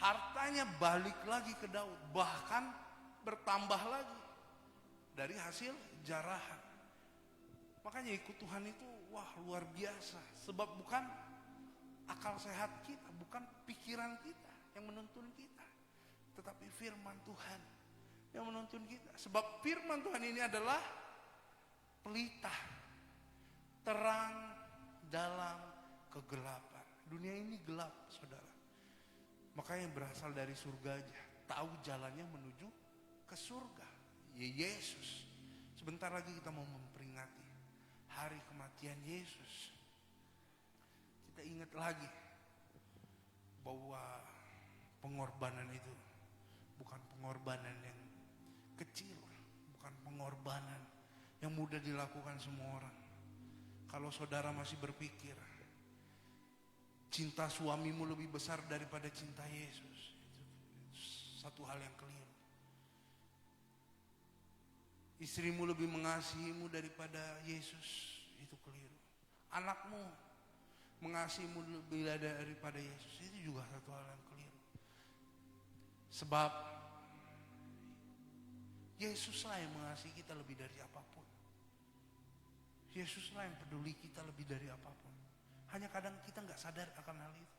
Hartanya balik lagi ke Daud, bahkan bertambah lagi dari hasil jarahan. Makanya ikut Tuhan itu wah luar biasa. Sebab bukan akal sehat kita, bukan pikiran kita yang menuntun kita. Tetapi firman Tuhan yang menuntun kita. Sebab firman Tuhan ini adalah pelita. Terang dalam kegelapan. Dunia ini gelap saudara. Makanya berasal dari surga aja. Tahu jalannya menuju ke surga. Yesus. Sebentar lagi kita mau memperingati hari kematian Yesus. Kita ingat lagi bahwa pengorbanan itu bukan pengorbanan yang kecil, bukan pengorbanan yang mudah dilakukan semua orang. Kalau saudara masih berpikir cinta suamimu lebih besar daripada cinta Yesus, itu satu hal yang keliru. Istrimu lebih mengasihimu daripada Yesus, itu keliru. Anakmu mengasihimu lebih daripada Yesus, itu juga satu hal yang keliru. Sebab Yesuslah yang mengasihi kita lebih dari apapun. Yesuslah yang peduli kita lebih dari apapun. Hanya kadang kita nggak sadar akan hal itu.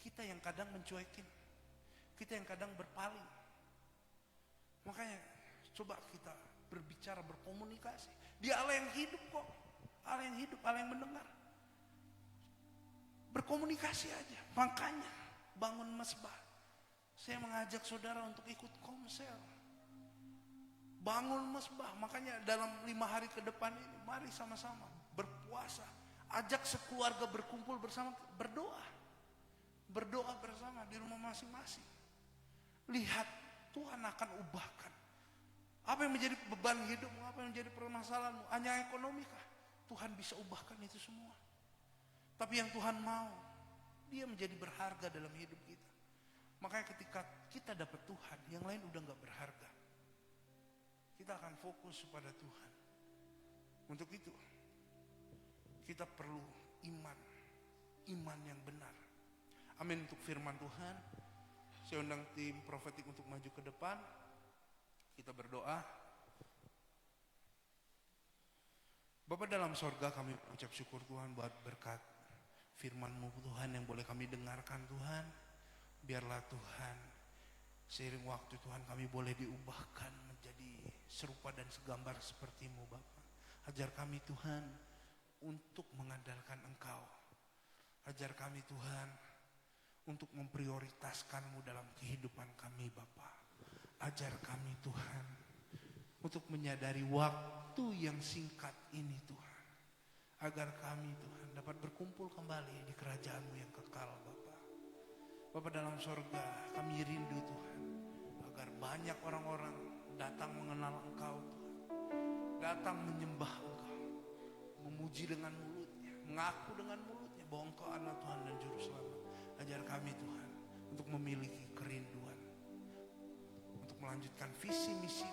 Kita yang kadang mencuekin, kita yang kadang berpaling. Makanya coba kita berbicara, berkomunikasi. Dia Allah yang hidup kok, Allah yang hidup, Allah yang mendengar. Berkomunikasi aja. Makanya bangun mesbah, saya mengajak saudara untuk ikut komsel. Bangun mesbah, makanya dalam 5 hari ke depan ini mari sama-sama berpuasa. Ajak sekeluarga berkumpul bersama, berdoa. Berdoa bersama di rumah masing-masing. Lihat Tuhan akan ubahkan. Apa yang menjadi beban hidupmu, apa yang menjadi permasalahanmu, hanya ekonomi kah? Tuhan bisa ubahkan itu semua. Tapi yang Tuhan mau, dia menjadi berharga dalam hidup kita. Makanya ketika kita dapat Tuhan, yang lain udah gak berharga. Kita akan fokus kepada Tuhan. Untuk itu, kita perlu iman yang benar. Amin untuk firman Tuhan. Saya undang tim profetik untuk maju ke depan. Kita berdoa. Bapa dalam sorga, kami ucap syukur Tuhan buat berkat firman-Mu Tuhan yang boleh kami dengarkan Tuhan. Biarlah Tuhan, seiring waktu Tuhan kami boleh diubahkan menjadi serupa dan segambar seperti-Mu Bapa. Ajar kami Tuhan untuk mengandalkan Engkau. Ajar kami Tuhan untuk memprioritaskan-Mu dalam kehidupan kami Bapa. Ajar kami Tuhan untuk menyadari waktu yang singkat ini Tuhan. Agar kami Tuhan dapat berkumpul kembali di kerajaan-Mu yang kekal Bapa. Bapa dalam sorga, kami rindu Tuhan agar banyak orang-orang datang mengenal Engkau Tuhan. Datang menyembah Engkau, memuji dengan mulutnya, mengaku dengan mulutnya bahwa Engkau adalah Tuhan dan Juru Selamat. Ajar kami Tuhan untuk memiliki kerinduan, untuk melanjutkan visi misi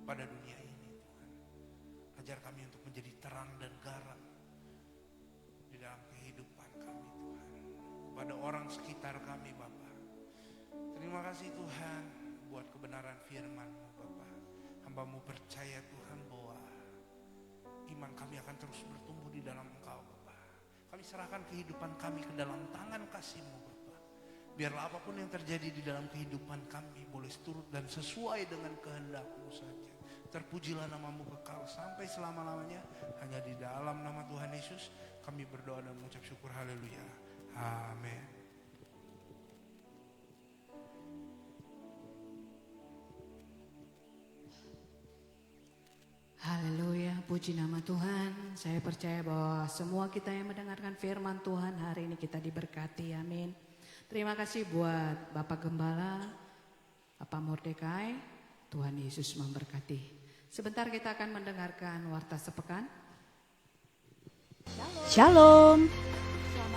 pada dunia ini Tuhan. Ajar kami untuk menjadi terang dan garam di dalam kehidupan kami Tuhan, kepada orang sekitar kami Bapa. Terima kasih Tuhan buat kebenaran firman-Mu Bapa. Hamba-Mu percaya Tuhan bahwa iman kami akan terus bertumbuh di dalam Engkau Bapa. Kami serahkan kehidupan kami ke dalam tangan kasih-Mu Bapa. Biarlah apapun yang terjadi di dalam kehidupan kami boleh seturut dan sesuai dengan kehendak-Mu saja. Terpujilah nama-Mu kekal sampai selama-lamanya. Hanya di dalam nama Tuhan Yesus kami berdoa dan mengucap syukur. Haleluya. Amin. Haleluya, puji nama Tuhan. Saya percaya bahwa semua kita yang mendengarkan firman Tuhan hari ini kita diberkati, amin. Terima kasih buat Bapak Gembala, Bapak Mordekai. Tuhan Yesus memberkati. Sebentar kita akan mendengarkan warta sepekan. Shalom.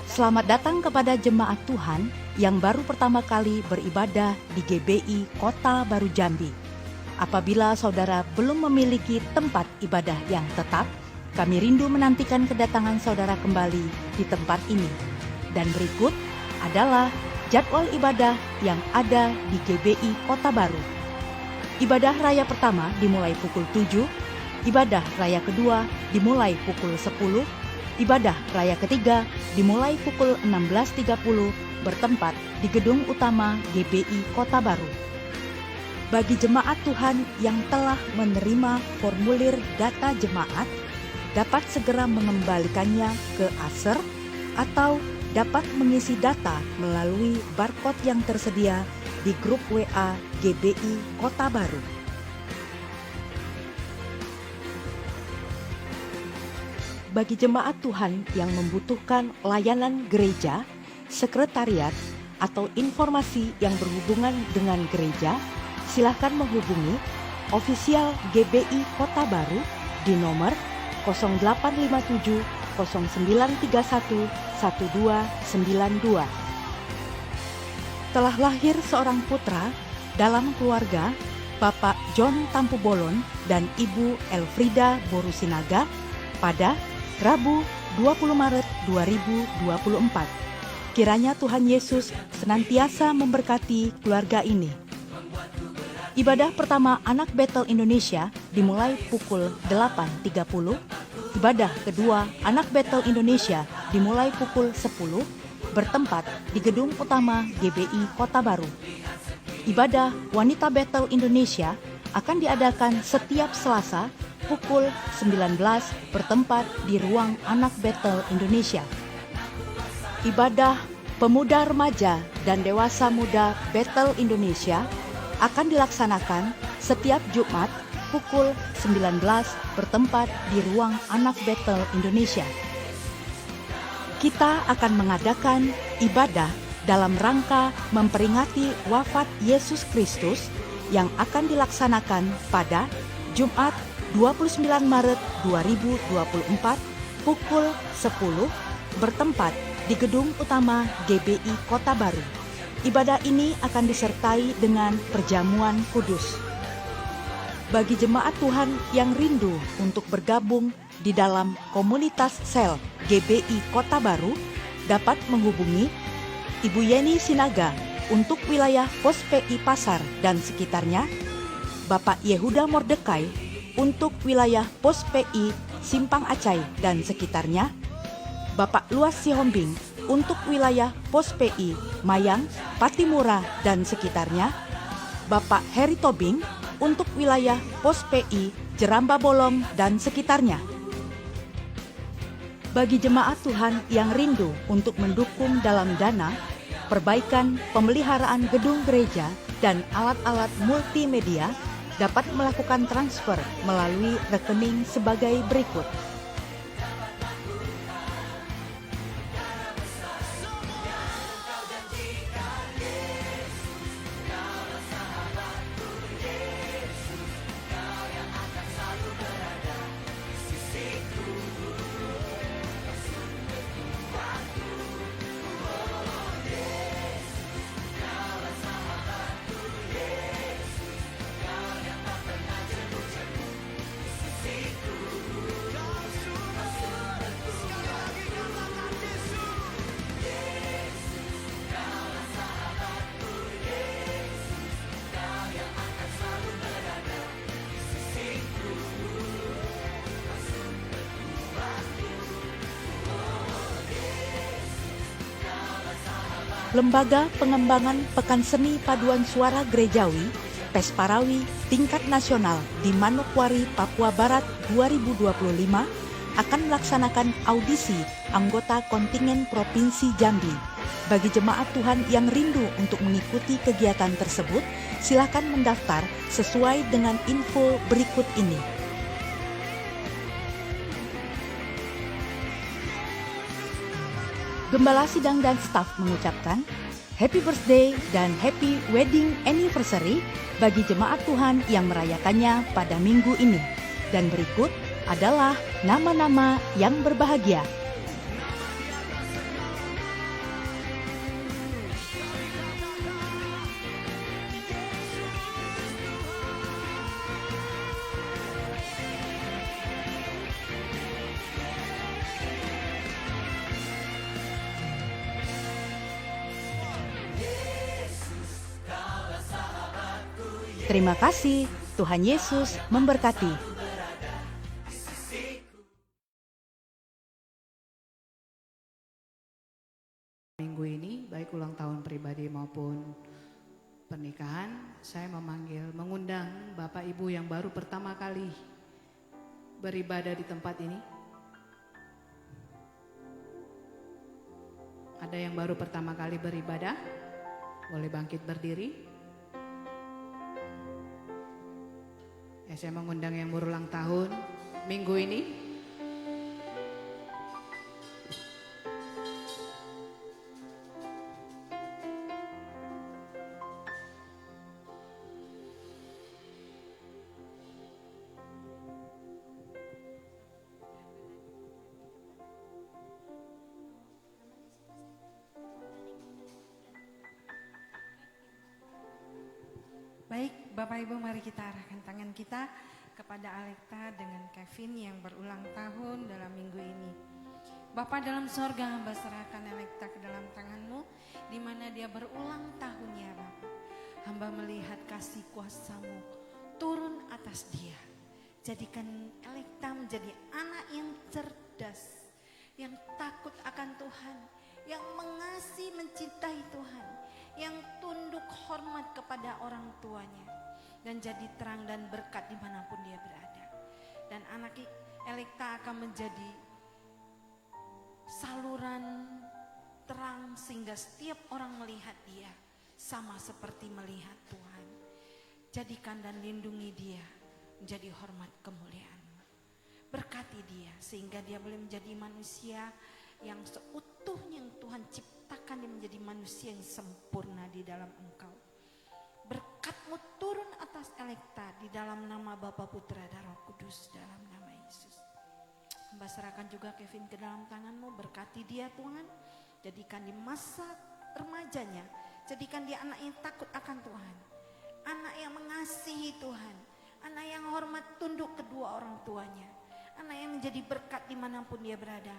Selamat datang kepada jemaat Tuhan yang baru pertama kali beribadah di GBI Kota Baru Jambi. Apabila saudara belum memiliki tempat ibadah yang tetap, kami rindu menantikan kedatangan saudara kembali di tempat ini. Dan berikut adalah jadwal ibadah yang ada di GBI Kota Baru. Ibadah raya pertama dimulai pukul 7, ibadah raya kedua dimulai pukul 10, ibadah raya ketiga dimulai pukul 16.30 bertempat di gedung utama GBI Kota Baru. Bagi jemaat Tuhan yang telah menerima formulir data jemaat, dapat segera mengembalikannya ke Aser atau dapat mengisi data melalui barcode yang tersedia di grup WA GBI Kota Baru. Bagi jemaat Tuhan yang membutuhkan layanan gereja, sekretariat, atau informasi yang berhubungan dengan gereja, silakan menghubungi ofisial GBI Kota Baru di nomor 0857 0931 1292. Telah lahir seorang putra dalam keluarga Bapak John Tampu Bolon dan Ibu Elfrida Borusinaga pada Rabu 20 Maret 2024. Kiranya Tuhan Yesus senantiasa memberkati keluarga ini. Ibadah pertama Anak Betel Indonesia dimulai pukul 8.30. Ibadah kedua Anak Betel Indonesia dimulai pukul 10, bertempat di gedung utama GBI Kota Baru. Ibadah Wanita Betel Indonesia akan diadakan setiap Selasa pukul 19, bertempat di ruang Anak Betel Indonesia. Ibadah Pemuda Remaja dan Dewasa Muda Betel Indonesia akan dilaksanakan setiap Jumat pukul 19, bertempat di ruang Anak Betel Indonesia. Kita akan mengadakan ibadah dalam rangka memperingati wafat Yesus Kristus yang akan dilaksanakan pada Jumat 29 Maret 2024 pukul 10, bertempat di gedung utama GBI Kota Baru. Ibadah ini akan disertai dengan perjamuan kudus. Bagi jemaat Tuhan yang rindu untuk bergabung di dalam komunitas sel GBI Kota Baru, dapat menghubungi Ibu Yeni Sinaga untuk wilayah Pos PI Pasar dan sekitarnya, Bapak Yehuda Mordekai untuk wilayah Pos PI Simpang Acai dan sekitarnya, Bapak Luas Sihombing untuk wilayah Pos PI Mayang, Patimura dan sekitarnya, Bapak Heri Tobing untuk wilayah Pos PI Jeramba Bolong dan sekitarnya. Bagi jemaat Tuhan yang rindu untuk mendukung dalam dana, perbaikan pemeliharaan gedung gereja dan alat-alat multimedia, dapat melakukan transfer melalui rekening sebagai berikut. Lembaga Pengembangan Pekan Seni Paduan Suara Gerejawi Pesparawi tingkat nasional di Manokwari, Papua Barat 2025 akan melaksanakan audisi anggota kontingen Provinsi Jambi. Bagi jemaat Tuhan yang rindu untuk mengikuti kegiatan tersebut, silakan mendaftar sesuai dengan info berikut ini. Gembala Sidang dan staf mengucapkan Happy Birthday dan Happy Wedding Anniversary bagi jemaat Tuhan yang merayakannya pada minggu ini. Dan berikut adalah nama-nama yang berbahagia. Terima kasih, Tuhan Yesus memberkati. Minggu ini, baik ulang tahun pribadi maupun pernikahan, saya mengundang Bapak Ibu yang baru pertama kali beribadah di tempat ini. Ada yang baru pertama kali beribadah? Boleh bangkit berdiri. Saya mengundang yang berulang tahun minggu ini. Bapak Ibu, mari kita arahkan tangan kita kepada Alekta dengan Kevin yang berulang tahun dalam minggu ini. Bapak dalam sorga, hamba serahkan Alekta ke dalam tangan-Mu, di mana dia berulang tahun ya Bapak. Hamba melihat kasih kuasa-Mu turun atas dia. Jadikan Alekta menjadi anak yang cerdas, yang takut akan Tuhan, yang mengasihi mencintai Tuhan, yang tunduk hormat kepada orang tuanya, dan jadi terang dan berkat dimanapun dia berada. Dan anak Alekta akan menjadi saluran terang sehingga setiap orang melihat dia sama seperti melihat Tuhan. Jadikan dan lindungi dia menjadi hormat kemuliaan-Mu. Berkati dia sehingga dia boleh menjadi manusia yang seutuhnya yang Tuhan ciptakan, dia menjadi manusia yang sempurna di dalam Engkau. Berkat-Mu turun atas Alekta di dalam nama Bapa, Putra dan Roh Kudus, dalam nama Yesus. Hamba serahkan juga Kevin ke dalam tangan-Mu, berkati dia Tuhan. Jadikan di masa remajanya, jadikan dia anak yang takut akan Tuhan, anak yang mengasihi Tuhan, anak yang hormat tunduk kedua orang tuanya, anak yang menjadi berkat dimanapun dia berada,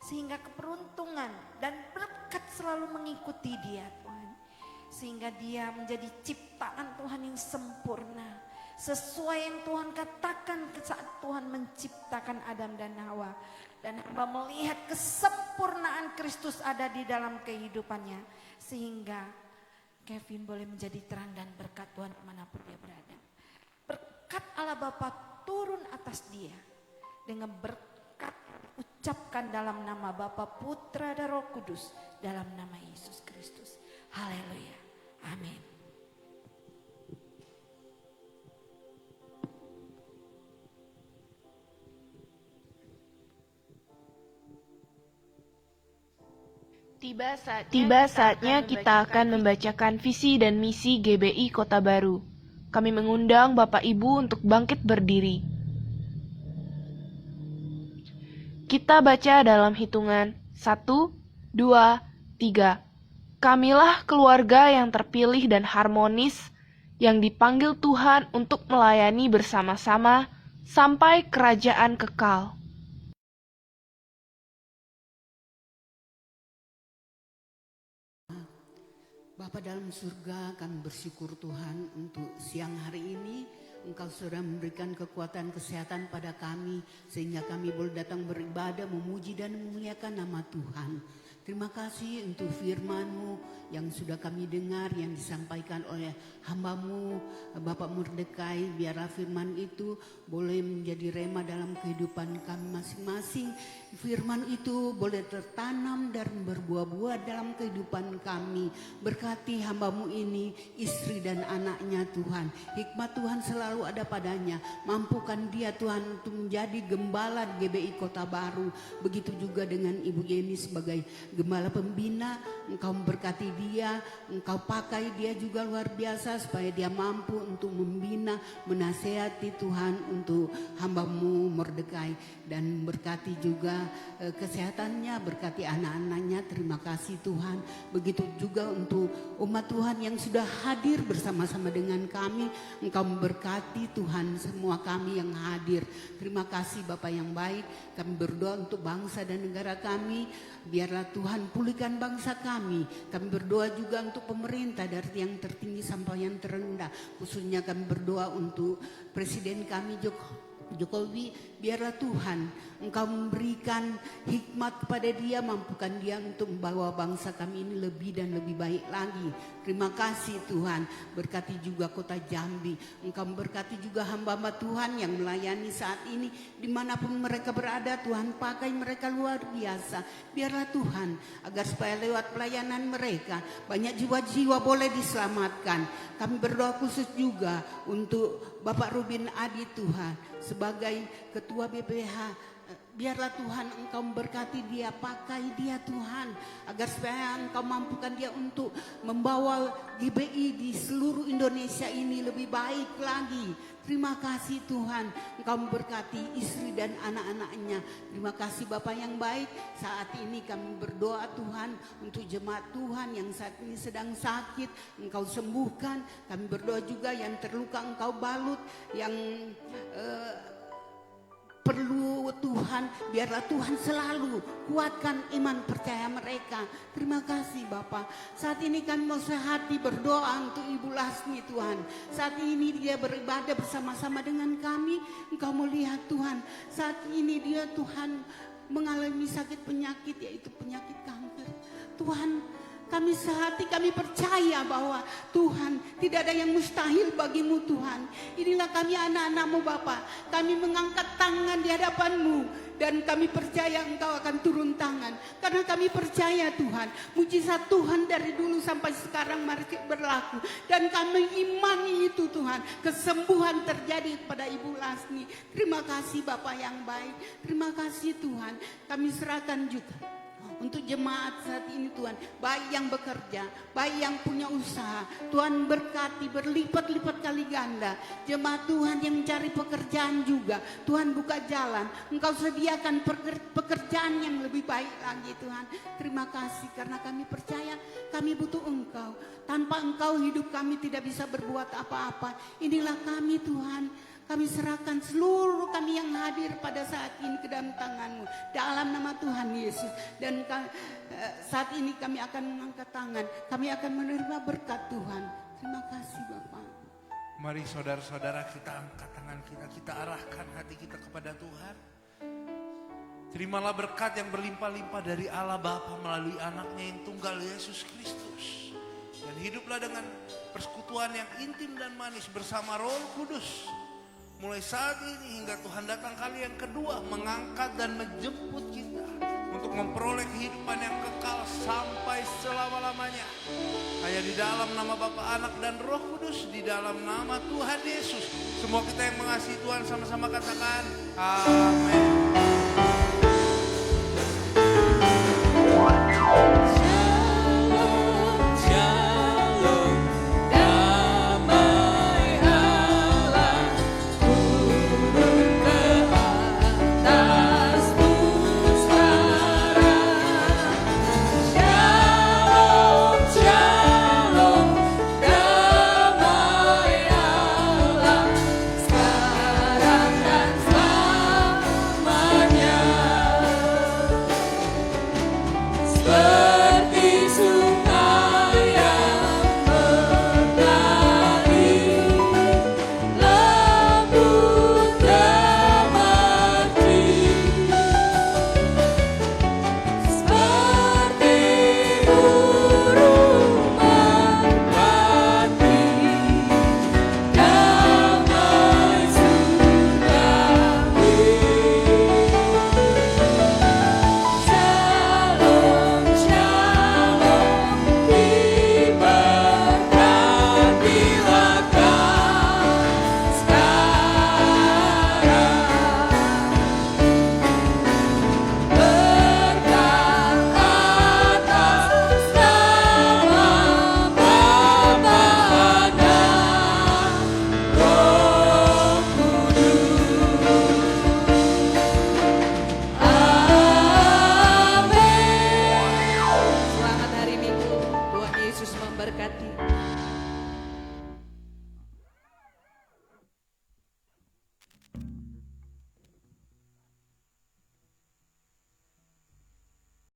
sehingga keberuntungan dan berkat selalu mengikuti dia Tuhan, sehingga dia menjadi ciptaan Tuhan yang sempurna, sesuai yang Tuhan katakan saat Tuhan menciptakan Adam dan Hawa. Dan hamba melihat kesempurnaan Kristus ada di dalam kehidupannya, sehingga Kevin boleh menjadi terang dan berkat Tuhan dimanapun dia berada. Berkat Allah Bapa turun atas dia, dengan berkat ucapkan dalam nama Bapa, Putra dan Roh Kudus, dalam nama Yesus Kristus. Haleluya. Amin. Tiba saatnya kita akan membacakan visi dan misi GBI Kota Baru. Kami mengundang Bapak Ibu untuk bangkit berdiri. Kita baca dalam hitungan 1, 2, 3. Kamilah keluarga yang terpilih dan harmonis, yang dipanggil Tuhan untuk melayani bersama-sama sampai kerajaan kekal. Bapa dalam surga, kami bersyukur Tuhan untuk siang hari ini Engkau sudah memberikan kekuatan kesehatan pada kami, sehingga kami boleh datang beribadah, memuji dan memuliakan nama Tuhan. Terima kasih untuk firman-Mu yang sudah kami dengar, yang disampaikan oleh hamba-Mu Bapak Mordekai. Biarlah firman itu boleh menjadi rema dalam kehidupan kami masing-masing. Firman itu boleh tertanam dan berbuah-buah dalam kehidupan kami. Berkati hamba-Mu ini, istri dan anaknya Tuhan. Hikmat Tuhan selalu ada padanya. Mampukan dia Tuhan untuk menjadi gembala GBI Kota Baru. Begitu juga dengan Ibu Yeni sebagai gembala pembina. Engkau memberkati dia, Engkau pakai dia juga luar biasa supaya dia mampu untuk membina, menasehati Tuhan untuk hamba-Mu Mordekai. Dan berkati juga kesehatannya, berkati anak-anaknya. Terima kasih Tuhan. Begitu juga untuk umat Tuhan yang sudah hadir bersama-sama dengan kami. Engkau memberkati Tuhan semua kami yang hadir. Terima kasih Bapa yang baik. Kami berdoa untuk bangsa dan negara kami. Biarlah Tuhan pulihkan bangsa kami. Kami berdoa juga untuk pemerintah dari yang tertinggi sampai yang terendah. Khususnya kami berdoa untuk Presiden kami Jokowi. Biarlah Tuhan Engkau memberikan hikmat kepada dia, mampukan dia untuk membawa bangsa kami ini lebih dan lebih baik lagi. Terima kasih Tuhan. Berkati juga kota Jambi. Engkau memberkati juga hamba-hamba Tuhan yang melayani saat ini dimanapun mereka berada. Tuhan pakai mereka luar biasa. Biarlah Tuhan agar supaya lewat pelayanan mereka banyak jiwa-jiwa boleh diselamatkan. Kami berdoa khusus juga untuk Bapak Rubin Adi Tuhan sebagai Ketua BPH Biarlah Tuhan Engkau memberkati dia, pakai dia Tuhan, agar supaya Engkau mampukan dia untuk membawa GBI di seluruh Indonesia ini lebih baik lagi. Terima kasih Tuhan, Engkau memberkati istri dan anak-anaknya. Terima kasih Bapak yang baik. Saat ini kami berdoa Tuhan untuk jemaat Tuhan yang saat ini sedang sakit, Engkau sembuhkan. Kami berdoa juga yang terluka Engkau balut, yang perlu Tuhan, biarlah Tuhan selalu kuatkan iman percaya mereka. Terima kasih Bapak. Saat ini kami mau sehati berdoa untuk Ibu Lasmi Tuhan. Saat ini dia beribadah bersama-sama dengan kami. Engkau melihat Tuhan, saat ini dia Tuhan mengalami sakit penyakit, yaitu penyakit kanker. Tuhan, kami sehati, kami percaya bahwa Tuhan tidak ada yang mustahil bagimu Tuhan. Inilah kami anak-anakmu Bapa. Kami mengangkat tangan di hadapanmu. Dan kami percaya Engkau akan turun tangan. Karena kami percaya Tuhan, mujizat Tuhan dari dulu sampai sekarang masih berlaku. Dan kami imani itu Tuhan. Kesembuhan terjadi pada Ibu Lasmi. Terima kasih Bapak yang baik. Terima kasih Tuhan. Kami serahkan juga untuk jemaat saat ini Tuhan, baik yang bekerja, baik yang punya usaha, Tuhan berkati berlipat-lipat kali ganda. Jemaat Tuhan yang mencari pekerjaan juga, Tuhan buka jalan, Engkau sediakan pekerjaan yang lebih baik lagi Tuhan. Terima kasih karena kami percaya kami butuh Engkau. Tanpa Engkau hidup kami tidak bisa berbuat apa-apa. Inilah kami Tuhan. Kami serahkan seluruh kami yang hadir pada saat ini ke dalam tangan-Mu. Dalam nama Tuhan Yesus. Dan saat ini kami akan mengangkat tangan. Kami akan menerima berkat Tuhan. Terima kasih Bapak. Mari saudara-saudara kita angkat tangan kita. Kita arahkan hati kita kepada Tuhan. Terimalah berkat yang berlimpah-limpah dari Allah Bapa melalui anaknya yang tunggal Yesus Kristus. Dan hiduplah dengan persekutuan yang intim dan manis bersama Roh Kudus. Mulai saat ini hingga Tuhan datang kali yang kedua, mengangkat dan menjemput kita untuk memperoleh kehidupan yang kekal sampai selama-lamanya. Hanya di dalam nama Bapa, Anak dan Roh Kudus, di dalam nama Tuhan Yesus. Semua kita yang mengasihi Tuhan sama-sama katakan amin.